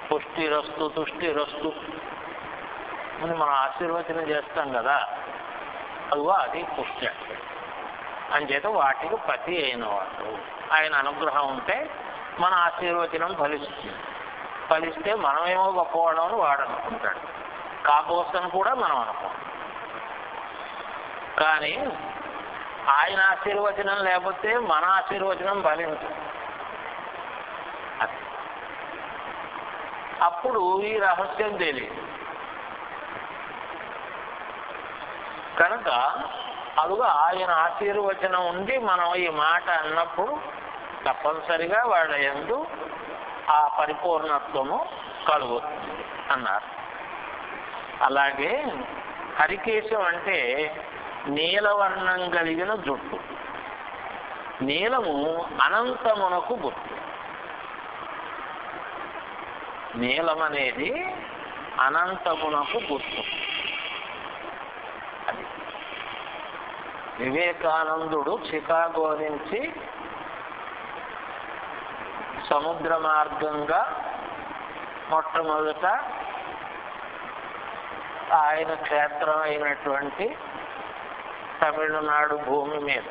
పుష్టిరస్తు తుష్టిరస్తు అని మనం ఆశీర్వచనం చేస్తాం కదా, అదిగో అది పుష్టి. అంచేత వాటికి పతి అయిన వాడు. ఆయన అనుగ్రహం ఉంటే మన ఆశీర్వచనం ఫలిస్తుంది. ఫలిస్తే మనమేమో గొప్పవాడు అని వాడు అనుకుంటాడు, కాపోసని కూడా మనం అనుకోం. కానీ ఆయన ఆశీర్వచనం లేకపోతే మన ఆశీర్వచనం ఫలించదు. అప్పుడు ఈ రహస్యం తెలియదు. కనుక అదుగా ఆయన ఆశీర్వచనం ఉండి మనం ఈ మాట అన్నప్పుడు తప్పనిసరిగా వాళ్ళ యందు ఆ పరిపూర్ణత్వము కలుగుతుంది అన్నారు. అలాగే హరికేశం అంటే నీలవర్ణం కలిగిన జుట్టు. నీలము అనంతమునకు గుర్తు. నీలం అనేది అనంతమునకు గుర్తు. అది వివేకానందుడు చికాగో నుంచి సముద్ర మార్గంగా మొట్టమొదట ఆయన క్షేత్రం అయినటువంటి తమిళనాడు భూమి మీద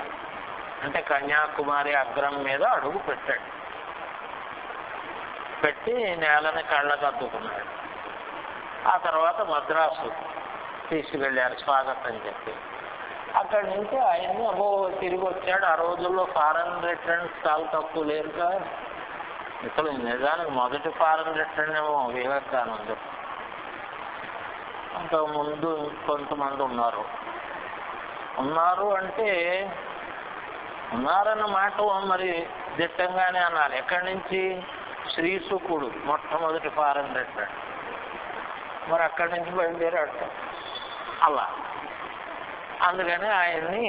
అంటే కన్యాకుమారి అగ్రం మీద అడుగు పెట్టాడు. పెట్టి నేలని కళ్ళకద్దుకున్నాడు. ఆ తర్వాత మద్రాసు తీసుకెళ్ళారు స్వాగతం చెప్పి. అక్కడి నుంచి ఆయన్ని తిరిగి వచ్చాడు. ఆ రోజుల్లో ఫారెన్ రిటర్న్స్ చాలా తక్కువ లేరుగా. అసలు నిజానికి మొదటి ఫారెన్ రిటర్న్ ఏమో వివేకానంద. అంతకుముందు కొంతమంది ఉన్నారు అంటే ఉన్నారన్న మాట మరి దిట్టంగానే అన్నారు. ఎక్కడి నుంచి? శ్రీశుకుడు మొట్టమొదటి ఫారెన్ రిటర్న్. మరి అక్కడి నుంచి బయలుదేరాడు అలా. అందుకని ఆయన్ని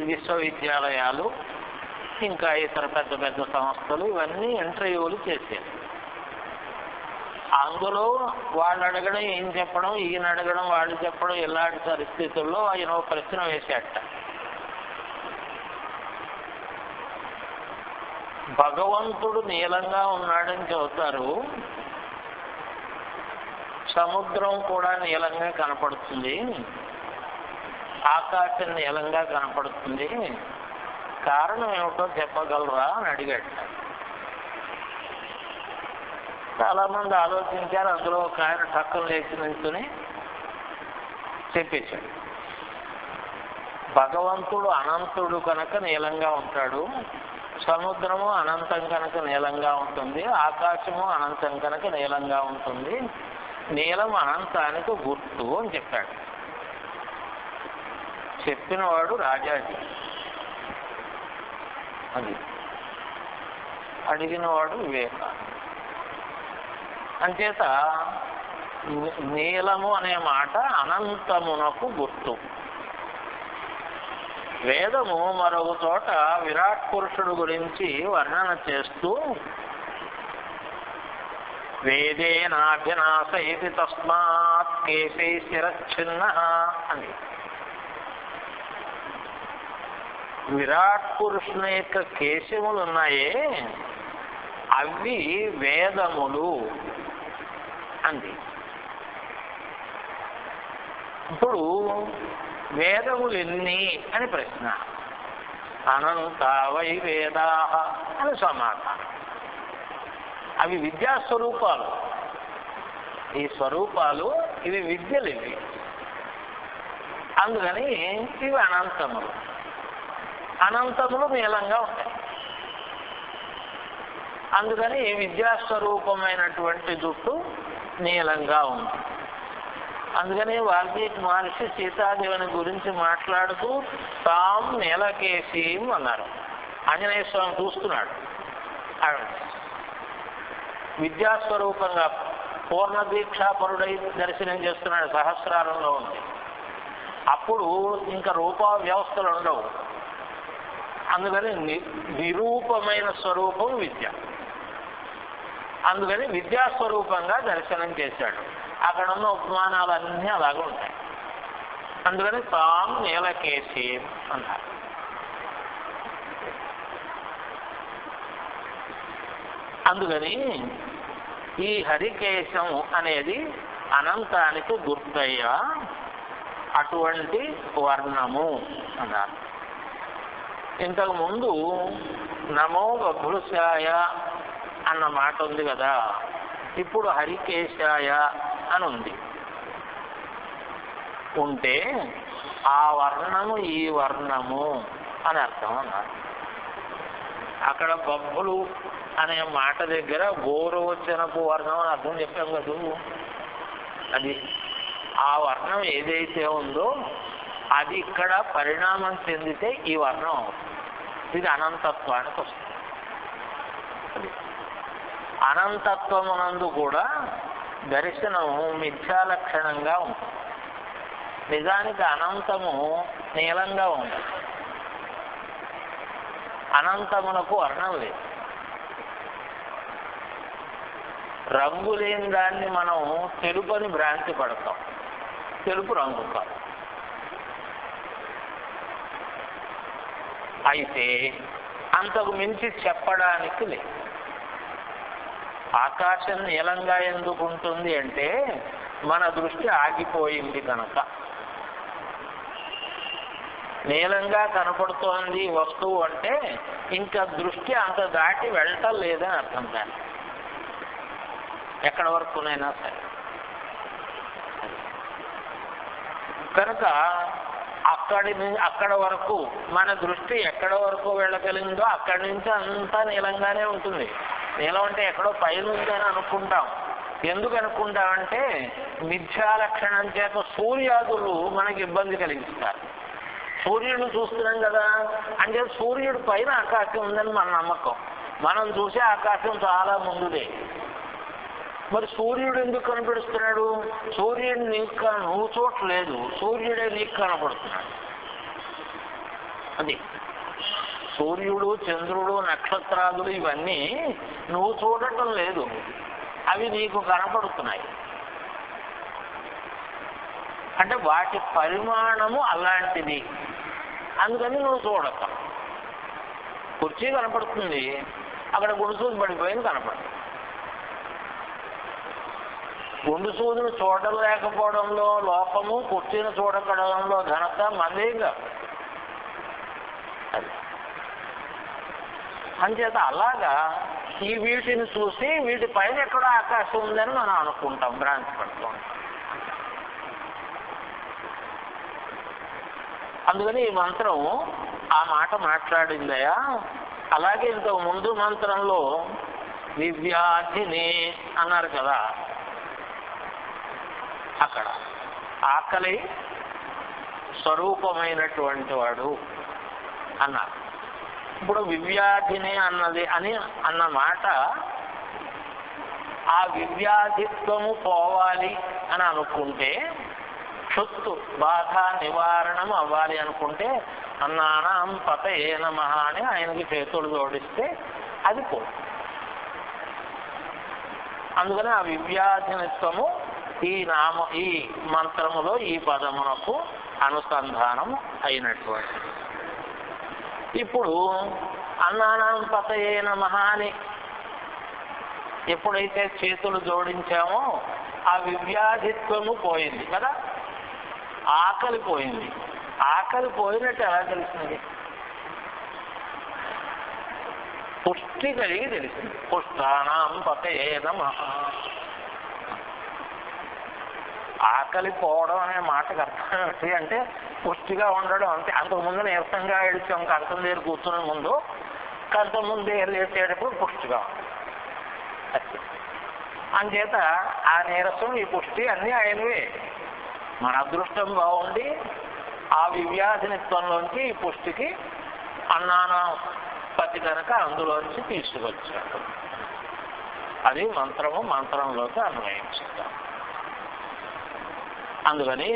విశ్వవిద్యాలయాలు ఇంకా ఇతర పెద్ద పెద్ద సంస్థలు ఇవన్నీ ఇంటర్వ్యూలు చేశారు. అందులో వాళ్ళు అడగడం, ఏం చెప్పడం, ఈయన అడగడం, వాళ్ళు చెప్పడం, ఇలాంటి పరిస్థితుల్లో ఆయన ఒక ప్రశ్న వేసేట. భగవంతుడు నీలంగా ఉన్నాడని చెబుతారు, సముద్రం కూడా నీలంగా కనపడుతుంది, ఆకాశం నీలంగా కనపడుతుంది, కారణం ఏమిటో చెప్పగలరా అని అడిగాడు. చాలా మంది ఆలోచించారు. అందులో ఒక ఆయన టక్కలు లేచి నుంచుని చెప్పేశాడు, భగవంతుడు అనంతుడు కనుక నీలంగా ఉంటాడు, సముద్రము అనంతం కనుక నీలంగా ఉంటుంది, ఆకాశము అనంతం కనుక నీలంగా ఉంటుంది, నీలం అనంతానికి గుర్తు అని చెప్పాడు. చెప్పినవాడు రాజాజీ, అది అడిగినవాడు వివేకానంద. అంచేత నీలము అనే మాట అనంతమునకు గుర్తు. వేదము మరొక చోట విరాట్ పురుషుడు గురించి వర్ణన చేస్తూ వేదేనాభ్యనాశయతి తస్మాత్ కేశై శిరచ్ఛిన్నః అని. విరాట్ పురుషుని యొక్క కేశములు ఉన్నాయే అవి వేదములు అంది. ఇప్పుడు వేదములు ఎన్ని అని ప్రశ్న. అనంత వై వేదాః అని సమాధానం. అవి విద్యాస్వరూపాలు. ఈ స్వరూపాలు ఇవి విద్యలు, ఇవి అందుకని ఇవి అనంతములు. అనంతములు నీలంగా ఉంటాయి. అందుకని విద్యాస్వరూపమైనటువంటి జుట్టు నీలంగా ఉంది. అందుకని వాల్మీకి మహర్షి సీతాదేవిని గురించి మాట్లాడుతూ తాం నీలకేశీం అన్నారు. ఆంజనేయ స్వామి చూస్తున్నాడు. విద్యాస్వరూపంగా పూర్ణ దీక్షాపరుడై దర్శనం చేస్తున్నాడు. సహస్రారంలో ఉంది. అప్పుడు ఇంకా రూపా వ్యవస్థలు ఉండవు. అందుకని నిరూపమైన స్వరూపం విద్య. అందుకని విద్యాస్వరూపంగా దర్శనం చేశాడు. అక్కడ ఉన్న ఉపమానాలన్నీ అలాగే ఉంటాయి. అందుకని తాం నీలకేశి అన్నారు. అందుకని ఈ హరికేశం అనేది అనంతానికి గుర్తయ్యా అటువంటి వర్ణము అన్నారు. ఇంతకు ముందు నమో బభ్రుశాయ అన్న మాట ఉంది కదా, ఇప్పుడు హరికేశాయ అని ఉంది. ఉంటే ఆ వర్ణము ఈ వర్ణము అని అర్థం అన్నారు. అక్కడ బొబ్బులు అనే మాట దగ్గర గోరోచనపు వర్ణం అని అర్థం చెప్పాం కదూ. అది ఆ వర్ణం ఏదైతే ఉందో అది ఇక్కడ పరిణామం చెందితే ఈ వర్ణం అవుతుంది. ఇది అనంతత్వానికి వస్తుంది. అనంతత్వమునందు కూడా దర్శనం మిథ్యాలక్షణంగా ఉంటుంది. నిజానికి అనంతము నీలంగా ఉంటుంది. అనంతమునకు వర్ణం లేదు. రంగు లేని దాన్ని మనం తెలుపని భ్రాంతి పడతాం. తెలుపు రంగు కాదు. అయితే అంతకు మించి చెప్పడానికి లేదు. ఆకాశం నీలంగా ఎందుకు ఉంటుంది అంటే మన దృష్టి ఆగిపోయింది కనుక. నీలంగా కనపడుతోంది వస్తువు అంటే ఇంకా దృష్టి అంత దాటి వెళ్ళటం లేదని అర్థం. దాన్ని ఎక్కడి వరకునైనా సరే కనుక అక్కడ వరకు మన దృష్టి ఎక్కడ వరకు వెళ్ళగలిగిందో అక్కడి నుంచి అంతా నీలంగానే ఉంటుంది. నీలం అంటే ఎక్కడో పైన ఉందని అనుకుంటాం. ఎందుకు అనుకుంటామంటే మిథ్యాలక్షణం చేత సూర్యాదులు మనకి ఇబ్బంది కలిగిస్తారు. సూర్యుడిని చూస్తున్నాం కదా అంటే సూర్యుడి పైన ఆకాశం ఉందని మన నమ్మకం. మనం చూసే ఆకాశం చాలా ముందుదే. మరి సూర్యుడు ఎందుకు కనపడుస్తున్నాడు? సూర్యుడు నీకు నువ్వు చూడలేదు, సూర్యుడే నీకు కనపడుతున్నాడు. అది సూర్యుడు, చంద్రుడు, నక్షత్రాదులు ఇవన్నీ నువ్వు చూడటం లేదు, అవి నీకు కనపడుతున్నాయి. అంటే వాటి పరిమాణము అలాంటిది. అందుకని నువ్వు చూడక. కుర్చీ కనపడుతుంది, అక్కడ గుండుసూది పడిపోయింది కనపడుతుంది. గుండుసూదిని చూడలేకపోవడంలో లోపము, కుర్చీని చూడకపోవడంలో ఘనత మందేగా. అంచేత అలాగా ఈ వీటిని చూసి వీటి పైన ఎక్కడో ఆకాశం ఉందని మనం అనుకుంటాం, భ్రాంతి పడుతూ. అందుకని ఈ మంత్రం ఆ మాట మాట్లాడిందయా. అలాగే ఇంతకు ముందు మంత్రంలో దివ్యాధిని అన్నారు కదా, అక్కడ ఆకలి స్వరూపమైనటువంటి వాడు అన్నారు. ఇప్పుడు వివ్యాధిని అన్న మాట ఆ వివ్యాధిత్వము పోవాలి అని అనుకుంటే, క్షుత్తు బాధ నివారణం అవ్వాలి అనుకుంటే అన్నానాం పతయే నమః అని ఆయనకి చేతులు జోడిస్తే అది పో. అందుకని ఆ వివ్యాధినిత్వము ఈ మంత్రములో ఈ పదమునకు అనుసంధానం అయినటువంటి. ఇప్పుడు అన్నానాం పతయే నమః అని ఎప్పుడైతే చేతులు జోడించామో ఆ వివ్యాధిత్వము పోయింది కదా, ఆకలి పోయింది. ఆకలి పోయినట్టు ఎలా తెలిసింది? పుష్టి కలిగి తెలిసింది. పుష్టానాం పతయే నమః. ఆకలి పోవడం అనే మాటకు అర్థం ఏమిటి అంటే పుష్టిగా ఉండడం అంతే. అంతకుముందు నీరసంగా ఏడ్చాం కంచం దగ్గర కూర్చునే ముందు, కంచం ముందు ఏడ్చేటప్పుడు పుష్టిగా ఉంది. అంచేత ఆ నీరసం ఈ పుష్టి అన్నీ ఆయనవే. మన అదృష్టం బాగుండి ఆ వివ్యాధినిత్వంలోంచి ఈ పుష్టికి అన్నానపతి కనుక అందులోంచి తీసుకొచ్చాడు. అది మంత్రంలోకి అన్వయించుతాం. అందుకని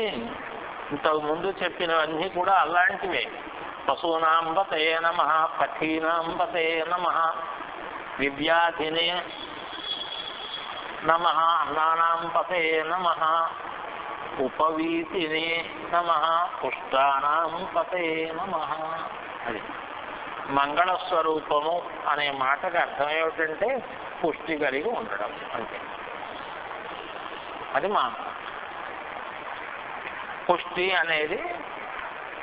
ఇంతకుముందు చెప్పినవన్నీ కూడా అలాంటివే. పశూనాంబతే నమః, పథీనాంబతే నమః, వివ్యాధినే నమః, అన్నానాంపతే నమః, ఉపవీతినే నమః, పుష్టానాంపతే నమః. అది మంగళస్వరూపము అనే మాటకు అర్థం ఏమిటంటే పుష్టి కలిగి ఉండడం అంతే. అది మా పుష్టి అనేది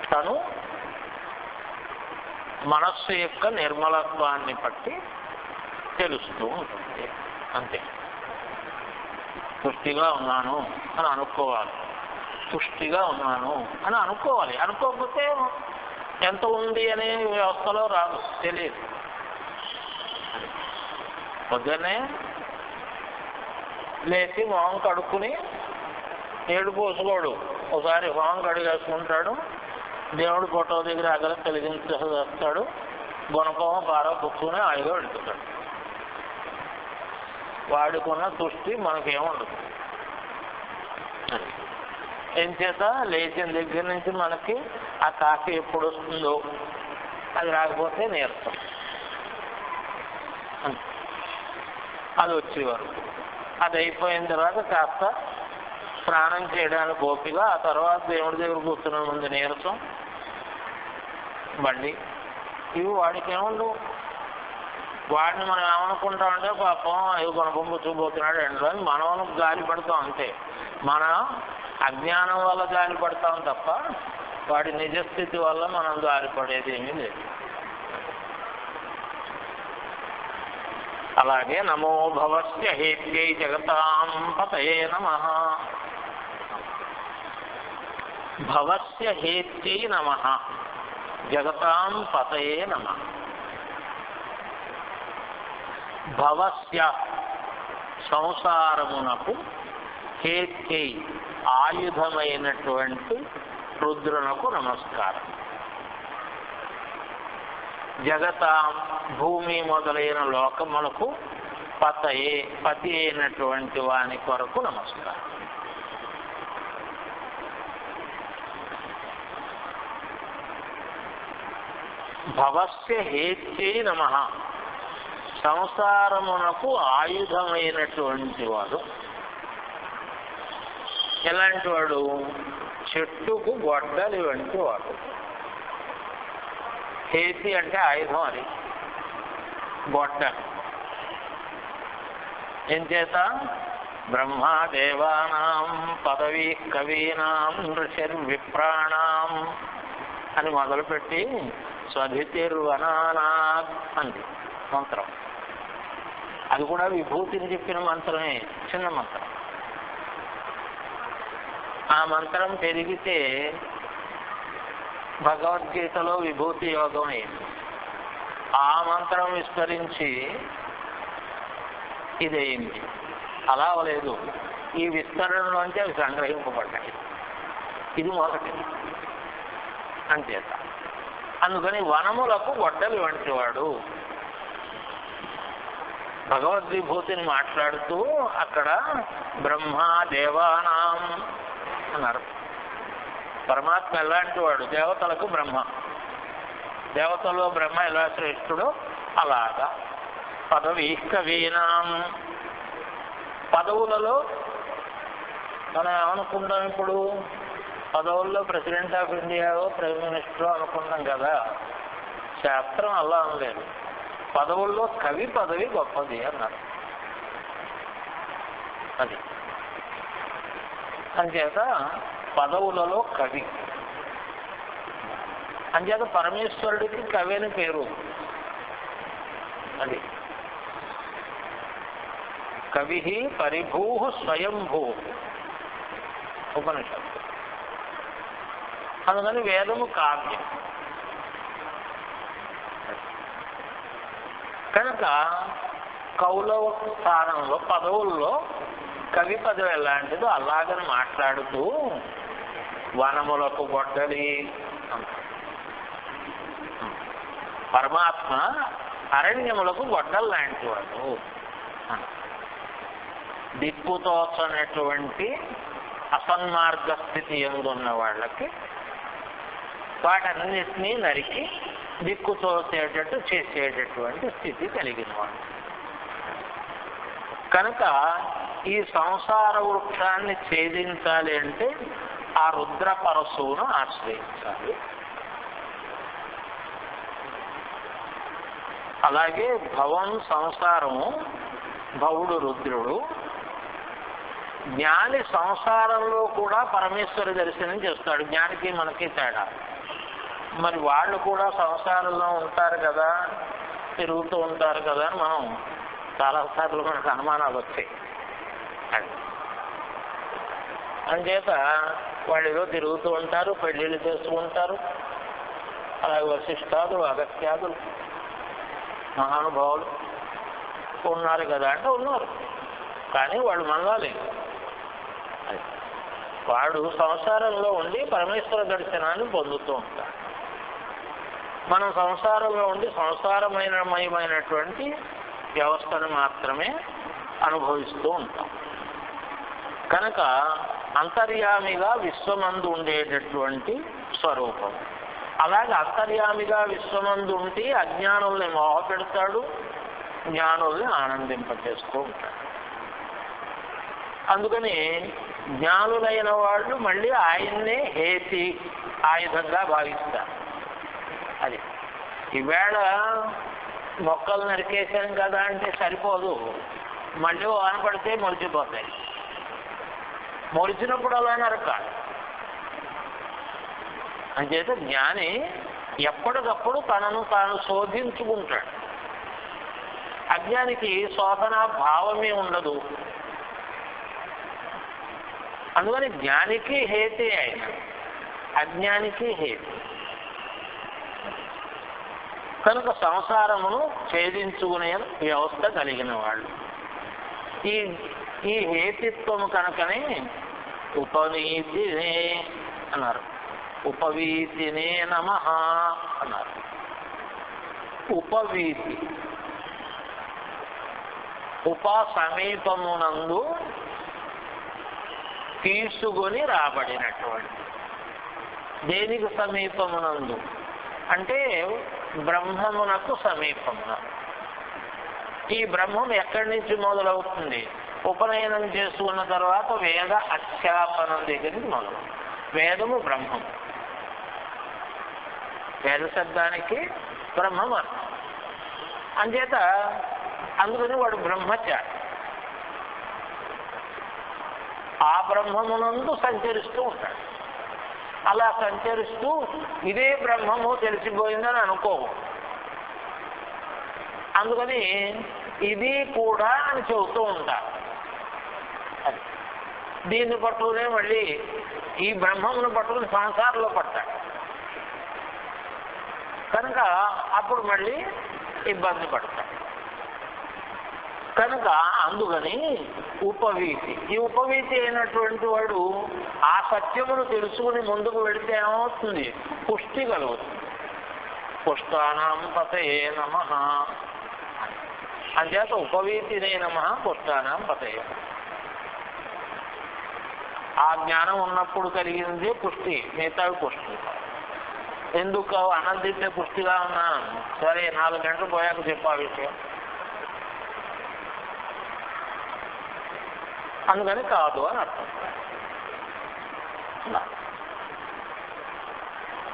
తను మనస్సు యొక్క నిర్మలత్వాన్ని బట్టి తెలుస్తూ ఉంటుంది అంతే. పుష్టిగా ఉన్నాను అని అనుకోవాలి, పుష్టిగా ఉన్నాను అని అనుకోవాలి. అనుకోకపోతే ఎంత ఉంది అనే వ్యవస్థలో రాదు, తెలియదు. పొద్దున్నే లేచి మొహం కడుక్కుని ఏడు పోసుకోడు, ఒకసారి మొహం కడిగేసుకుంటాడు, దేవుడి ఫోటో దగ్గర అగల కలిగించేస్తాడు, గుణపం పార పుచ్చుకుని హాయిగా వెళ్తున్నాడు. వాడుకున్న తుష్టి మనకేముండదు. ఏం చేత లేచిన దగ్గర నుంచి మనకి ఆ కాఫీ ఎప్పుడు వస్తుందో, అది రాకపోతే నీరసం, అది వచ్చేవారు. అది అయిపోయిన తర్వాత కాస్త స్నానం చేయడానికి ఓపిక, ఆ తర్వాత దేవుడి దగ్గర కూర్చున్న ముందు నీరసం, బండి, ఇవి వాడికి ఏముండవు. వాడిని మనం ఏమనుకుంటామంటే పాపం అవి గుణపం పుచ్చుకుపోతున్నాడు ఎండలో అని మనం గాలి పడతాం అంతే. మన అజ్ఞానం వల్ల గాలి పడతాం తప్ప వాడి నిజస్థితి వల్ల మనం గాలి పడేది ఏమీ లేదు. అలాగే నమో భవస్య హేత్యై జగతాం పతయే నమః. భవస్య హేత్యై నమః, జగతాం పతయే నమః. భవస్య సంసారమునకు, హేత్యై ఆయుధమైనటువంటి రుద్రునకు నమస్కారం. జగతాం భూమి మొదలైన లోకములకు, పతయే పతి అయినటువంటి వాని కొరకు నమస్కారం. భవస్య హేత్యై నమః, సంసారమునకు ఆయుధమైనటువంటి వాడు. ఎలాంటి వాడు? చెట్టుకు గొడ్డలి వంటి వాడు. హేతి అంటే ఆయుధం, అది గొడ్డ. ఏం చేత? బ్రహ్మదేవానాం పదవీ కవీనాం ఋషిర్విప్రాణాం అని మొదలుపెట్టి స్వధితిర్వనానాత్ అంది మంత్రం. అది కూడా విభూతిని చెప్పిన మంత్రమే, చిన్న మంత్రం. ఆ మంత్రం పెరిగితే భగవద్గీతలో విభూతి యోగం అయింది. ఆ మంత్రం విస్తరించి ఇదయింది. అలా అవలేదు, ఈ విస్తరణలోంచి అవి సంగ్రహింపబడ్డాయి. ఇది మొదటి అంచేత. అందుకని వనములకు గొడ్డలి వంటి వాడు. భగవద్విభూతిని మాట్లాడుతూ అక్కడ బ్రహ్మ దేవానాం అన్నారు. పరమాత్మ ఎలాంటి వాడు? దేవతలకు బ్రహ్మ, దేవతల్లో బ్రహ్మ ఎలా శ్రేష్ఠుడో అలాగా. పదవీ కవీనాం, పదవులలో మనం ఏమనుకుంటాం ఇప్పుడు? పదవుల్లో president of India, prime minister అనుకుంటాం కదా. శాస్త్రం అలా అనలేదు. పదవుల్లో కవి పదవి గొప్పది అన్నారు. అది అంచేత పదవులలో కవి. అంచేత పరమేశ్వరుడికి కవి అని పేరు. అది కవి పరిభూ స్వయంభూ. ఉపనిషత్తు. అందుకని వేదము కావ్యం. కనుక కౌలవ స్థానంలో పదవుల్లో కవి పదవి ఎలాంటిదో అలాగని మాట్లాడుతూ వనములకు గొడ్డలి, పరమాత్మ అరణ్యములకు గొడ్డలు లాంటి వాడు. దిక్కుతోచనటువంటి అసన్మార్గ స్థితి ఎందున్న వాళ్ళకి వాటన్నిటినీ నరికి దిక్కుతోచేటట్టు చేసేటటువంటి స్థితి కలిగిన వాడు. కనుక ఈ సంసార వృక్షాన్ని ఛేదించాలి అంటే ఆ రుద్ర పరశువును ఆశ్రయించాలి. అలాగే భవం సంసారము, భవుడు రుద్రుడు. జ్ఞాని సంసారంలో కూడా పరమేశ్వర దర్శనం చేస్తాడు. జ్ఞానికి మనకి తేడా. మరి వాళ్ళు కూడా సంసారంలో ఉంటారు కదా, తిరుగుతూ ఉంటారు కదా అని మనం చాలాసార్లు మనకు అనుమానాలు వచ్చాయి. అంచేత వాళ్ళు ఏదో తిరుగుతూ ఉంటారు, పెళ్ళిళ్ళు చేసుకుంటారు. అలాగే వశిష్ఠాదులు, అగత్యాదులు, మహానుభావులు ఉన్నారు కదా అంటే ఉన్నారు. కానీ వాళ్ళు మనలా లేదు. వాడు సంసారంలో ఉండి పరమేశ్వర దర్శనాన్ని పొందుతూ ఉంటాడు. మనం సంసారంలో ఉండి సంసారమయమైనటువంటి వ్యవస్థను మాత్రమే అనుభవిస్తూ ఉంటాం. కనుక అంతర్యామిగా విశ్వమందు ఉండేటటువంటి స్వరూపం. అలాగే అంతర్యామిగా విశ్వమందు ఉండి అజ్ఞానుల్ని మోహపెడతాడు, జ్ఞానుల్ని ఆనందింపచేస్తూ ఉంటాడు. అందుకని జ్ఞానులైన వాళ్ళు మళ్ళీ ఆయన్నే హేతి ఆయుధంగా భావిస్తారు. అది ఈవేళ మొక్కలు నరికేసాం కదా అంటే సరిపోదు, మళ్ళీ వాన పడితే మొలిచిపోతాయి. మొలిచినప్పుడు అలా నరకాలి. అంచేత జ్ఞాని ఎప్పటికప్పుడు తనను తాను శోధించుకుంటాడు. అజ్ఞానికి శోధన భావమే ఉండదు. అందుకని జ్ఞానికి హేతే ఆయన, అజ్ఞానికి హేతి. కనుక సంసారమును ఛేదించుకునే వ్యవస్థ కలిగిన వాళ్ళు. ఈ హేతిత్వము కనుకనే ఉపనీతినే అన్నారు. ఉపవీతినే నమః అన్నారు. ఉపవీతి ఉప సమీపమునందు తీసుకొని రాబడినటువంటి. దేనికి సమీపమునందు అంటే బ్రహ్మమునకు సమీపమున. ఈ బ్రహ్మం ఎక్కడి నుంచి మొదలవుతుంది? ఉపనయనం చేసుకున్న తర్వాత వేద అధ్యాపనం దగ్గర నుంచి మొదలు. వేదము బ్రహ్మం. వేద శబ్దానికి బ్రహ్మం అర్థం. అంచేత అందుకని వాడు బ్రహ్మచారి. ఆ బ్రహ్మమునందు సంచరిస్తూ ఉంటాడు. అలా సంచరిస్తూ ఇదే బ్రహ్మము తెలిసిపోయిందని అనుకోవు. అందుకని ఇది కూడా అని చెబుతూ ఉంటారు. దీన్ని పట్టుకునే మళ్ళీ ఈ బ్రహ్మమును పట్టుకుని సంసారంలో పడతాడు. కనుక అప్పుడు మళ్ళీ ఇబ్బంది పడతాడు. కనుక అందుకని ఉపవీతి. ఈ ఉపవీతి అయినటువంటి వాడు ఆ సత్యమును తెలుసుకుని ముందుకు వెళితే ఏమవుతుంది? పుష్టి కలుగుతుంది. పుష్టానాం పతయే నమః. అంచేత ఉపవీతినే నమః, పుష్టానాం పతయే. ఆ జ్ఞానం ఉన్నప్పుడు కలిగింది పుష్టి, మిగతావి పుష్టి. ఎందుకు అన్నం తింటే పుష్టిగా ఉన్నాను? సరే 4 గంటలు పోయాక చెప్పు ఆ విషయం. అందుకని కాదు అని అర్థం.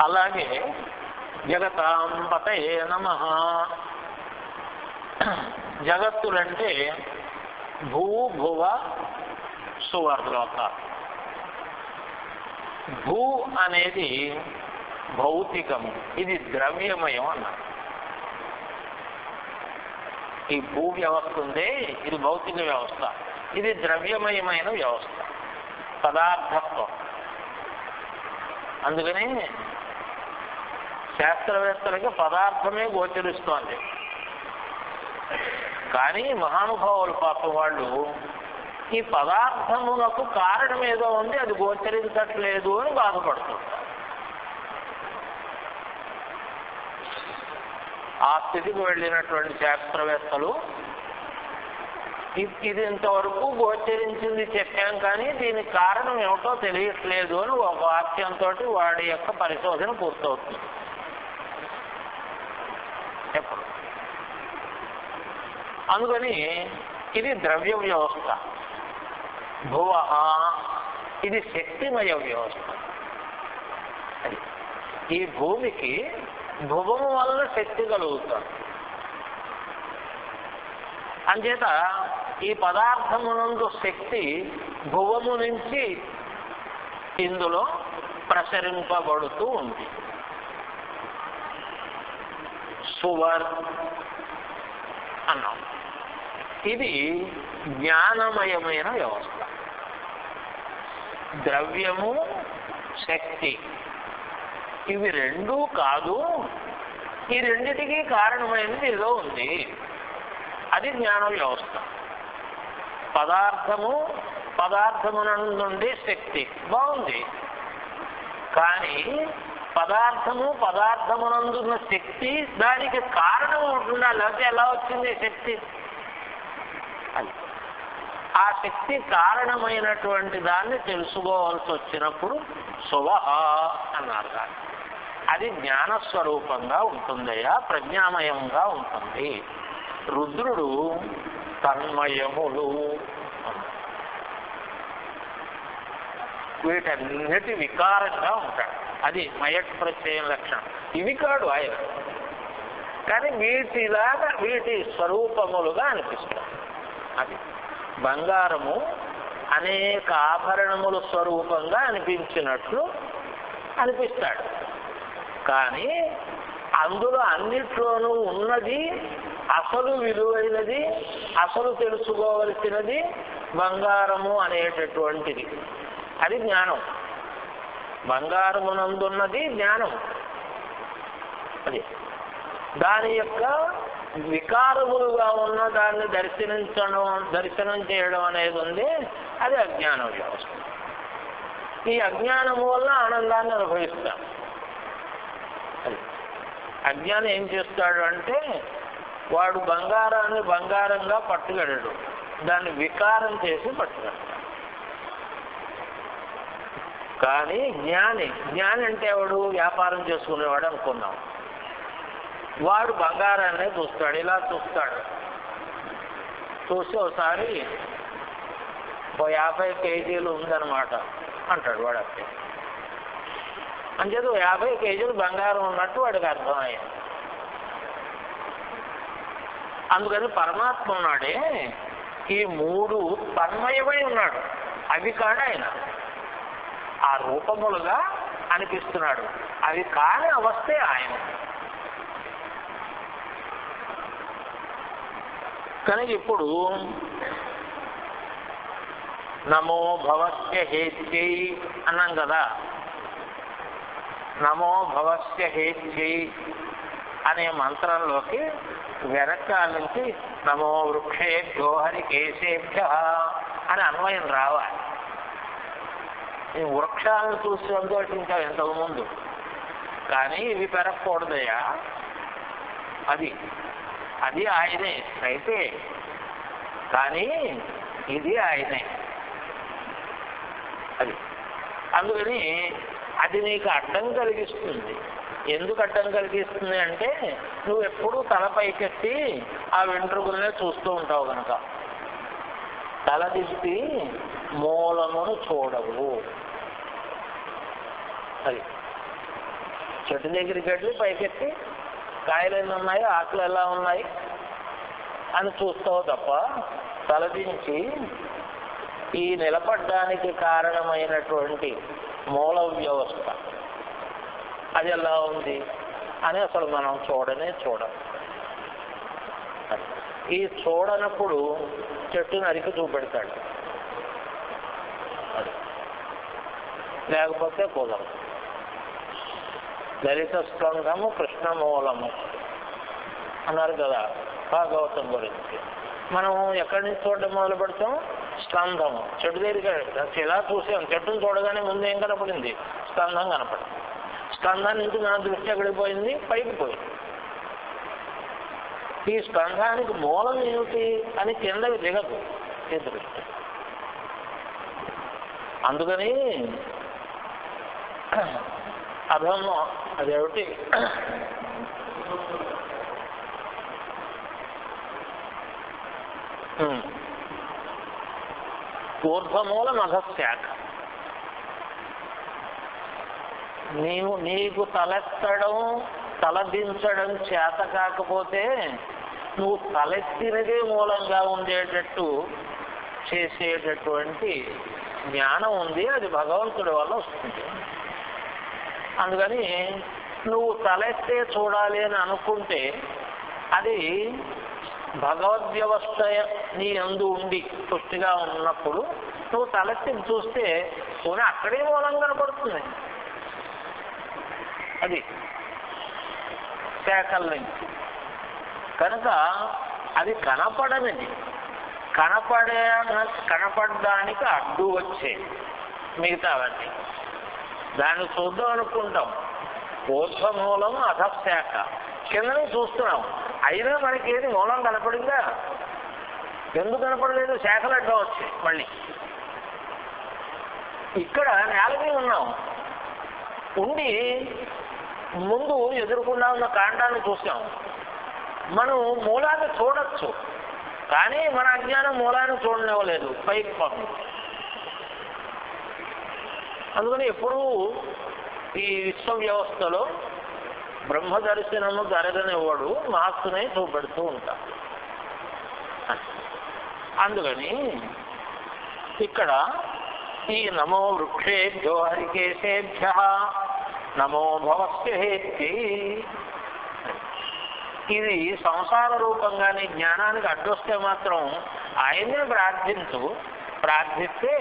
అలాగే జగతాం పతయే నమః. జగత్తులంటే భూ భువ సువర్లోక. భూ అనేది భౌతికము, ఇది ద్రవ్యమయం అన్నారు. ఈ భూ వ్యవస్థ ఉందే ఇది భౌతిక వ్యవస్థ, ఇది ద్రవ్యమయమైన వ్యవస్థ. పదార్థత్వం. అందుకని శాస్త్రవేత్తలకి పదార్థమే గోచరిస్తోంది. కానీ మహానుభావులు పాపం వాళ్ళు ఈ పదార్థమునకు కారణం ఏదో ఉంది, అది గోచరించట్లేదు అని బాధపడుతుంటారు. ఆ స్థితికి వెళ్ళినటువంటి శాస్త్రవేత్తలు ఇది ఇంతవరకు గోచరించింది చెప్పాం, కానీ దీనికి కారణం ఏమిటో తెలియట్లేదు అని ఒక వాక్యంతో వాడి యొక్క పరిశోధన పూర్తవుతుంది. ఎప్పుడు అందుకని ఇది ద్రవ్య వ్యవస్థ. భువ ఇది శక్తిమయ వ్యవస్థ. ఈ భూమికి భువము వల్ల శక్తి కలుగుతుంది. అంచేత ఈ పదార్థమునందు శక్తి భువము నుంచి ఇందులో ప్రసరింపబడుతూ ఉంది. సువర్ అన్నాం. ఇది జ్ఞానమయమైన వ్యవస్థ. ద్రవ్యము శక్తి ఇవి రెండూ కాదు, ఈ రెండిటికి కారణమైనది ఏదో ఉంది, అది జ్ఞాన వ్యవస్థ. పదార్థమునందుండే శక్తి బాగుంది, కానీ పదార్థమునందున్న శక్తి దానికి కారణం ఉంటుందా, లేకపోతే ఎలా వచ్చింది శక్తి? అది ఆ శక్తి కారణమైనటువంటి దాన్ని తెలుసుకోవాల్సి వచ్చినప్పుడు శుభః అన్నారు. కానీ అది జ్ఞానస్వరూపంగా ఉంటుందయ్యా, ప్రజ్ఞామయంగా ఉంటుంది. రుద్రుడు తన్మయములు, వీటన్నిటి వికారంగా ఉంటాడు. అది మయట్ ప్రత్యయం లక్షణం. ఇవి కాడు ఆయన, కానీ వీటి స్వరూపములుగా అనిపిస్తాయి. అది బంగారము అనేక ఆభరణముల స్వరూపంగా అనిపించినట్లు అనిపిస్తాడు, కానీ అందులో అన్నిట్లోనూ ఉన్నది అసలు విలువైనది, అసలు తెలుసుకోవలసినది బంగారము అనేటటువంటిది. అది జ్ఞానం. బంగారమునందున్నది జ్ఞానం. అది దాని యొక్క వికారములుగా ఉన్న దాన్ని దర్శనం చేయడం అనేది ఉంది, అది అజ్ఞాన వ్యవస్థ. ఈ అజ్ఞానము వల్ల ఆనందాన్ని అనుభవిస్తాం. అజ్ఞానం ఏం చేస్తాడు అంటే వాడు బంగారాన్ని బంగారంగా పట్టుకెళ్ళడు, దాన్ని వికారం చేసి పట్టుకెళ్తాడు. కానీ జ్ఞాని అంటే వాడు వ్యాపారం చేసుకునేవాడు అనుకున్నాం. వాడు బంగారాన్ని చూస్తాడు, ఇలా చూస్తాడు, చూసి ఒకసారి 50 కేజీలు ఉందన్నమాట అంటాడు వాడు. అప్పుడు అంచేత 50 కేజీలు బంగారం ఉన్నట్టు వాడికి అర్థమయ్యింది. అందుకని పరమాత్మ ఉన్నాడే ఈ 3 తన్మయమై ఉన్నాడు, అవి కాడు ఆయన. ఆ రూపములుగా అనిపిస్తున్నాడు, అవి కాని అవస్థే ఆయన. కనుక ఇప్పుడు నమో భవస్య హేత్యై అన్నాం కదా. నమో భవస్య హేత్యై అనే మంత్రంలోకి వెనకాల నుంచి నమో వృక్షేభ్యో హరికేశేభ్య అని అన్వయం రావాలి. ఈ వృక్షాలను చూసి సంతోషించావు ఇంతకుముందు, కానీ ఇవి పెరగకూడదయ్యా. అది ఆయనే అయితే, కానీ ఇది ఆయనే. అది అందుకని అది నీకు అడ్డం కలిగిస్తుంది. ఎందుకు అడ్డం కలిగిస్తుంది అంటే నువ్వు ఎప్పుడూ తల పైకెత్తి ఆ వెంట్రుకలనే చూస్తూ ఉంటావు కనుక. తల దిప్పి మూలమును చూడవు. అది చెట్టు దగ్గరికి వెళ్ళి పైకెత్తి కాయలు ఎన్ని ఉన్నాయి, ఆకులు ఎలా ఉన్నాయి అని చూస్తావు తప్ప తలదించి ఈ నిలబడ్డానికి కారణమైనటువంటి మూల వ్యవస్థ అది ఎలా ఉంది అని అసలు మనం చూడం. ఈ చూడనప్పుడు చెట్టు నరికి చూపెడతాడు. లేకపోతే కుదరదు. లలిత స్కంధము కృష్ణమూలము అన్నారు కదా భాగవతం గురించి. మనం ఎక్కడి నుంచి చూడడం మొదలు పెడతాం? స్కంధము. చెట్టు దగ్గరికి ఇలా చూసాం, చెట్టును చూడగానే ముందు ఏం కనపడింది? స్కంధం కనపడింది. స్కంధం నుంచి మన దృష్టి ఎక్కడికి పోయింది? పైకి పోయింది. ఈ స్కంధానికి మూలం ఏమిటి అని కిందకి దిగదు ఈ దృష్టి. అందుకని అధము అదేమిటి ఊర్ధ్వమూలం అధశాఖ. నీకు తలెత్తడం తలదించడం చేత కాకపోతే నువ్వు తలెత్తినదే మూలంగా ఉండేటట్టు చేసేటటువంటి జ్ఞానం ఉంది, అది భగవంతుడి వల్ల వస్తుంది. అందుకని నువ్వు తలెత్తే చూడాలి అని అనుకుంటే అది భగవద్వ్యవస్థ నీ యందు ఉండి పుష్టిగా ఉన్నప్పుడు నువ్వు తలెత్తి చూస్తే పోనీ అక్కడే మూలం కనపడుతుంది. అది శాఖల నుంచి కనుక అది కనపడనిది. కనపడడానికి అడ్డు వచ్చే మిగతావన్నీ దాన్ని చూద్దాం అనుకుంటాం. ఊర్ధ్వమూలం అధశాఖ కిందని చూస్తున్నాం, అయినా మనకి ఏది మూలం కనపడిందా? ఎందుకు కనపడలేదు? శాఖలు అడ్డం వచ్చాయి. మళ్ళీ ఇక్కడ నేల మీద ఉన్నాం, ఉండి ముందు ఎదురుకుండా ఉన్న కాండాన్ని చూసాం. మనం మూలాన్ని చూడొచ్చు, కానీ మన అజ్ఞానం మూలాన్ని చూడనివ్వలేదు, పైకి పంపించి. అందుకని ఎప్పుడూ ఈ విశ్వ వ్యవస్థలో బ్రహ్మ దర్శనము జరగనివ్వడు, మహత్తునే చూపెడుతూ ఉంటాం. అందుకని ఇక్కడ ఈ నమో వృక్షేభ్యో హరికేశేభ్య నమో భవస్య హేత్యై, ఇది సంసార రూపంగానే జ్ఞానానికి అడ్డొస్తే మాత్రం ఆయనే ప్రార్థిస్తే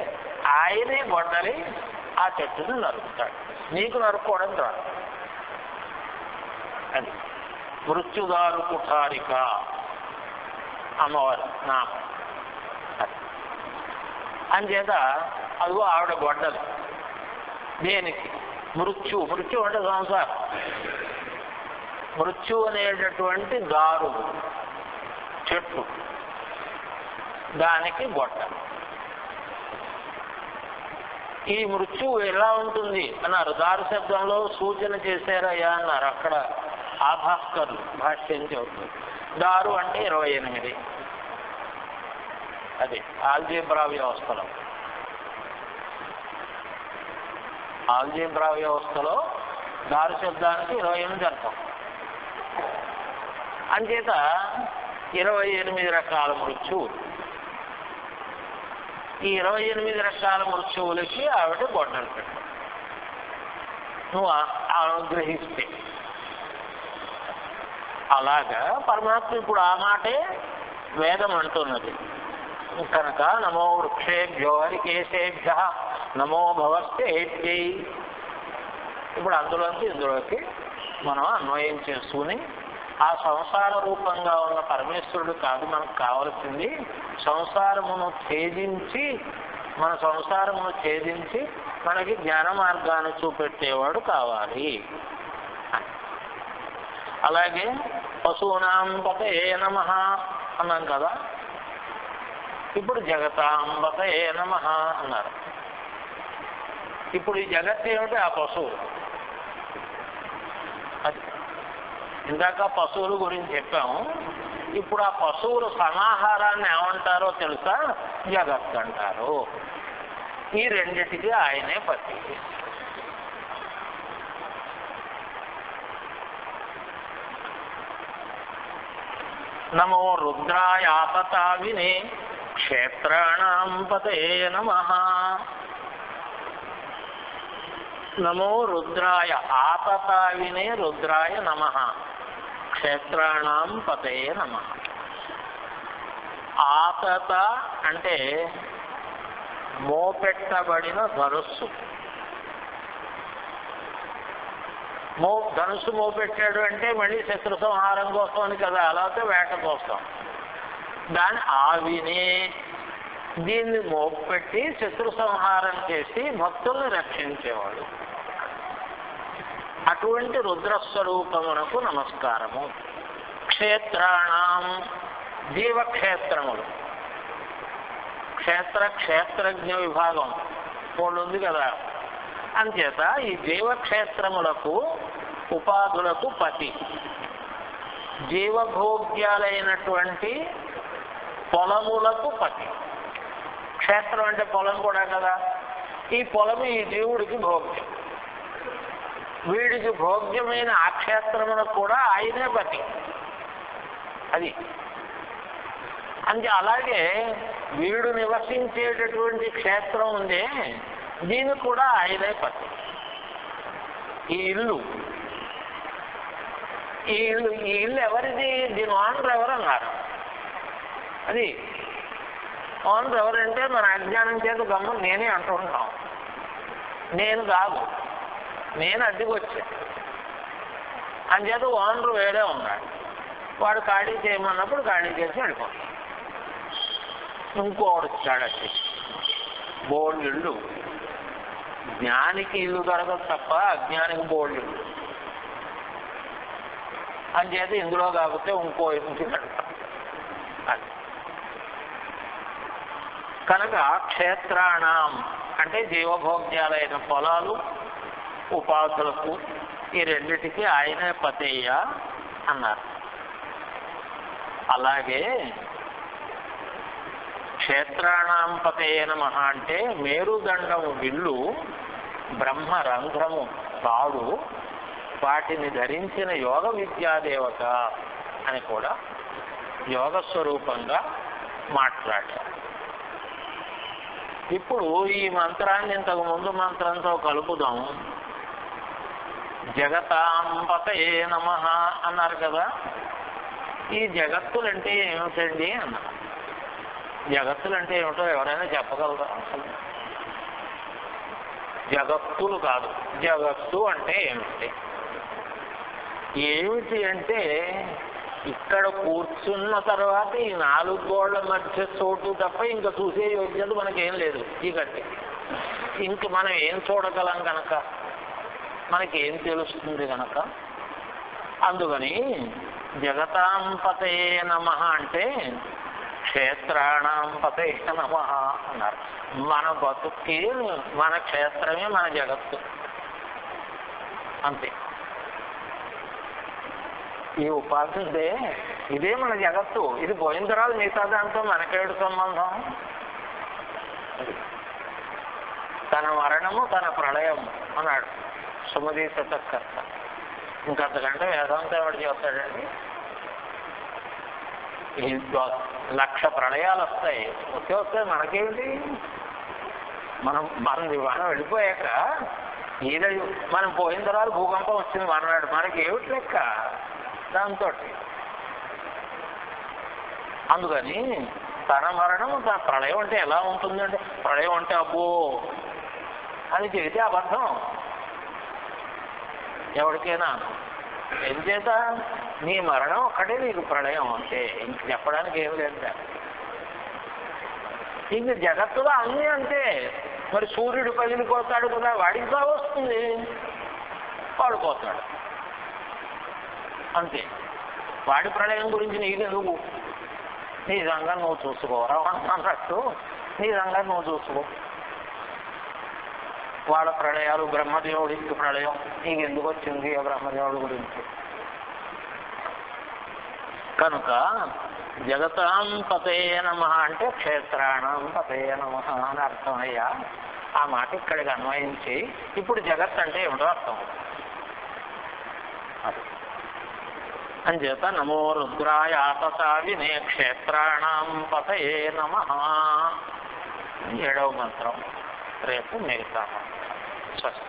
ఆయనే గొడ్డలి ఆ చెట్టును నరుకుతాడు. నీకు నరుక్కోవడం రాదు. అది మృత్యుదారు కుఠారిక అమ్మవారు నామం. అంచేత అదిగో ఆవిడ గొడ్డలు. దేనికి? మృత్యు అంటే సంసారం. మృత్యు అనేటటువంటి దారు చెట్టు, దానికి గొడ్డలు. ఈ మృత్యువు ఎలా ఉంటుంది అన్నారు. దారు శబ్దంలో సూచన చేశారయ్యా అన్నారు. అక్కడ ఆభాస్కర్లు భాష్యం చెబుతుంది. దారు అంటే 28. అది ఆల్జీబ్రా వ్యవస్థలో. ఆల్జీబ్రా వ్యవస్థలో దారు శబ్దానికి 28 అర్థం. అంచేత 28 రకాల మృత్యువులు. ఈ 28 రకాల మృత్యువులకి ఆవిడ గొడ్డలు పెట్టు నువ్వు అనుగ్రహిస్తే. అలాగా పరమాత్మ ఇప్పుడు ఆ మాటే వేదం అంటున్నది కనుక నమో వృక్షేభ్యో హరికేశేభ్య నమో భవస్య హేత్యై. ఇప్పుడు అందులోంచి ఇందులోకి మనం అన్వయం చేసుకుని ఆ సంసార రూపంగా ఉన్న పరమేశ్వరుడు కాదు మనకు కావలసింది. సంసారమును ఛేదించి మనకి జ్ఞాన మార్గాన్ని చూపెట్టేవాడు కావాలి. అలాగే పశూనాం పతయే నమః అన్నాం కదా. ఇప్పుడు జగతాం పతయే నమః అన్నారు. ఇప్పుడు ఈ జగత్ ఏమిటి? ఆ పశువు. అది ఇందాక పశువుల గురించి చెప్పాము. ఇప్పుడు ఆ పశువుల సమాహారాన్ని ఏమంటారో తెలుసా? జగత్ అంటారు. ఈ రెండిటికి ఆయనే పతి. నమో రుద్రాయ ఆపతావినే క్షేత్రాణాం పతయే నమః. నమో రుద్రాయ ఆపతావినే రుద్రాయ నమః క్షేత్రాణాం పతయే నమః. ఆతత అంటే మోపెట్టబడిన ధనుస్సు. ధనుసు మోపెట్టాడు అంటే మళ్ళీ శత్రు సంహారం కోసం అని కదా, అలాగే వేట కోసం. దాని ఆవిని దీన్ని మోపెట్టి శత్రు సంహారం చేసి భక్తుల్ని రక్షించేవాడు. అటువంటి రుద్రస్వరూపమునకు నమస్కారము. క్షేత్రాణం జీవక్షేత్రములు, క్షేత్రజ్ఞ విభాగం ఉంది కదా. అంచేత ఈ జీవక్షేత్రములకు ఉపాధులకు పతి, జీవభోగ్యాలైనటువంటి పొలములకు పతి. క్షేత్రం అంటే పొలం కూడా కదా. ఈ పొలము ఈ జీవుడికి భోగ్యం, వీడికి భోగ్యమైన ఆ క్షేత్రములకు కూడా ఆయనే పతి. అది అంటే అలాగే వీడు నివసించేటటువంటి క్షేత్రం ఉందే, దీనికి కూడా ఆయనే పతి. ఈ ఇల్లు ఎవరిది? దీని ఓనర్ ఎవరు అన్నారు. అది ఓనర్ ఎవరంటే మన అజ్ఞానం చేత గమ్ము నేనే అంటుంటాం. నేను కాదు, నేను అద్దెకి వచ్చా. అంచేత ఓనర్ వేరే ఉన్నాడు. వాడు ఖాళీ చేయమన్నప్పుడు ఖాళీ చేసి వెళ్ళిపోతాడు. ఇంకోడు వచ్చాడు అట్టి బోల్డ్ ఇల్లు. జ్ఞానికి ఇల్లు దొరకదు తప్ప అజ్ఞానికి బోల్డ్ ఇల్లు. అంచేత ఇందులో కాకపోతే ఇంకో ఇంటికి కడతాం. అది కనుక క్షేత్రాణం అంటే జీవభోగ్యాలైన పొలాలు, ఉపాధులకు ఈ రెండిటికి ఆయనే పతేయ అన్నారు. అలాగే క్షేత్రాణం పతేయ నమః అంటే మేరుదండము విల్లు, బ్రహ్మరంధ్రము తాడు, వాటిని ధరించిన యోగ విద్యాదేవత అని కూడా యోగ స్వరూపంగా మాట్లాడారు. ఇప్పుడు ఈ మంత్రాన్ని ఇంతకు ముందు మంత్రంతో కలుపుదాం. జగతాం పతయే నమః అన్నారు కదా. ఈ జగత్తులంటే ఏమిటండి అన్నారు. జగత్తులంటే ఏమిటో ఎవరైనా చెప్పగలరా? అసలు జగత్తులు కాదు, జగత్తు అంటే ఏమిటి? ఏమిటి అంటే ఇక్కడ కూర్చున్న తర్వాత ఈ 4 గోళ్ల మధ్య చోటు తప్ప ఇంకా చూసే యోగ్యత మనకేం లేదు. చీకటి ఇంక మనం ఏం చూడగలం కనుక, మనకేం తెలుస్తుంది కనుక, అందుకని జగతాం పతయే నమః అంటే క్షేత్రాణం పతయే నమః అన్నారు. మన బతుక్కి మన క్షేత్రమే మన జగత్తు, అంతే. ఈ ఉపాధి ఇదే మన జగత్తు. ఇది పోయిన తర్వాత మిగతా దాంతో మనకేడు సంబంధం? తన మరణము తన ప్రళయము అన్నాడు సుమతి శతకర్త. ఇంకంతకంటే వేదాంతం ఎవరు చెప్తాడండి? ఈ 1,00,000 ప్రళయాలు వస్తాయి, వస్తే మనకేమిటి? మనం వెళ్ళిపోయాక మనం పోయిన తర్వాత భూకంపం వచ్చింది మన్నాడు, మనకేమిటి లెక్క దాంతో? అందుకని తన మరణం తన ప్రళయం అంటే ఎలా ఉంటుందంటే, ప్రళయం అంటే అబ్బో అని చెబితే అబద్ధం ఎవరికైనా. ఎందుచేత నీ మరణం ఒక్కటే నీకు ప్రళయం అంటే, ఇంక చెప్పడానికి ఏం లేదు. ఇంక జగత్తులో అన్నీ అంటే మరి సూర్యుడు పగిలిపోతాడు కదా, వాడికి బాగా వస్తుంది, వాడిపోతాడు అంతే. వాడి ప్రళయం గురించి నీకెందుకు? నీ సంగతి నువ్వు చూసుకోరా అన్నట్టు, నీ సంగతి నువ్వు చూసుకో. వాళ్ళ ప్రళయాలు, బ్రహ్మదేవుడికి ప్రళయం నీకెందుకు వచ్చింది ఆ బ్రహ్మదేవుడి గురించి? కనుక జగతాం పతయే నమః అంటే క్షేత్రాణం పతయే నమః అని అర్థమయ్యా. ఆ మాట ఇక్కడికి అన్వయించి ఇప్పుడు జగత్ అంటే ఏమిటో అర్థం. అది అంచేత నమో రుద్రాయ ఆతసా వినే క్షేత్రాణం పతయే నమః 7వ మంత్రం. రేపు మిగతా. స్వస్తి.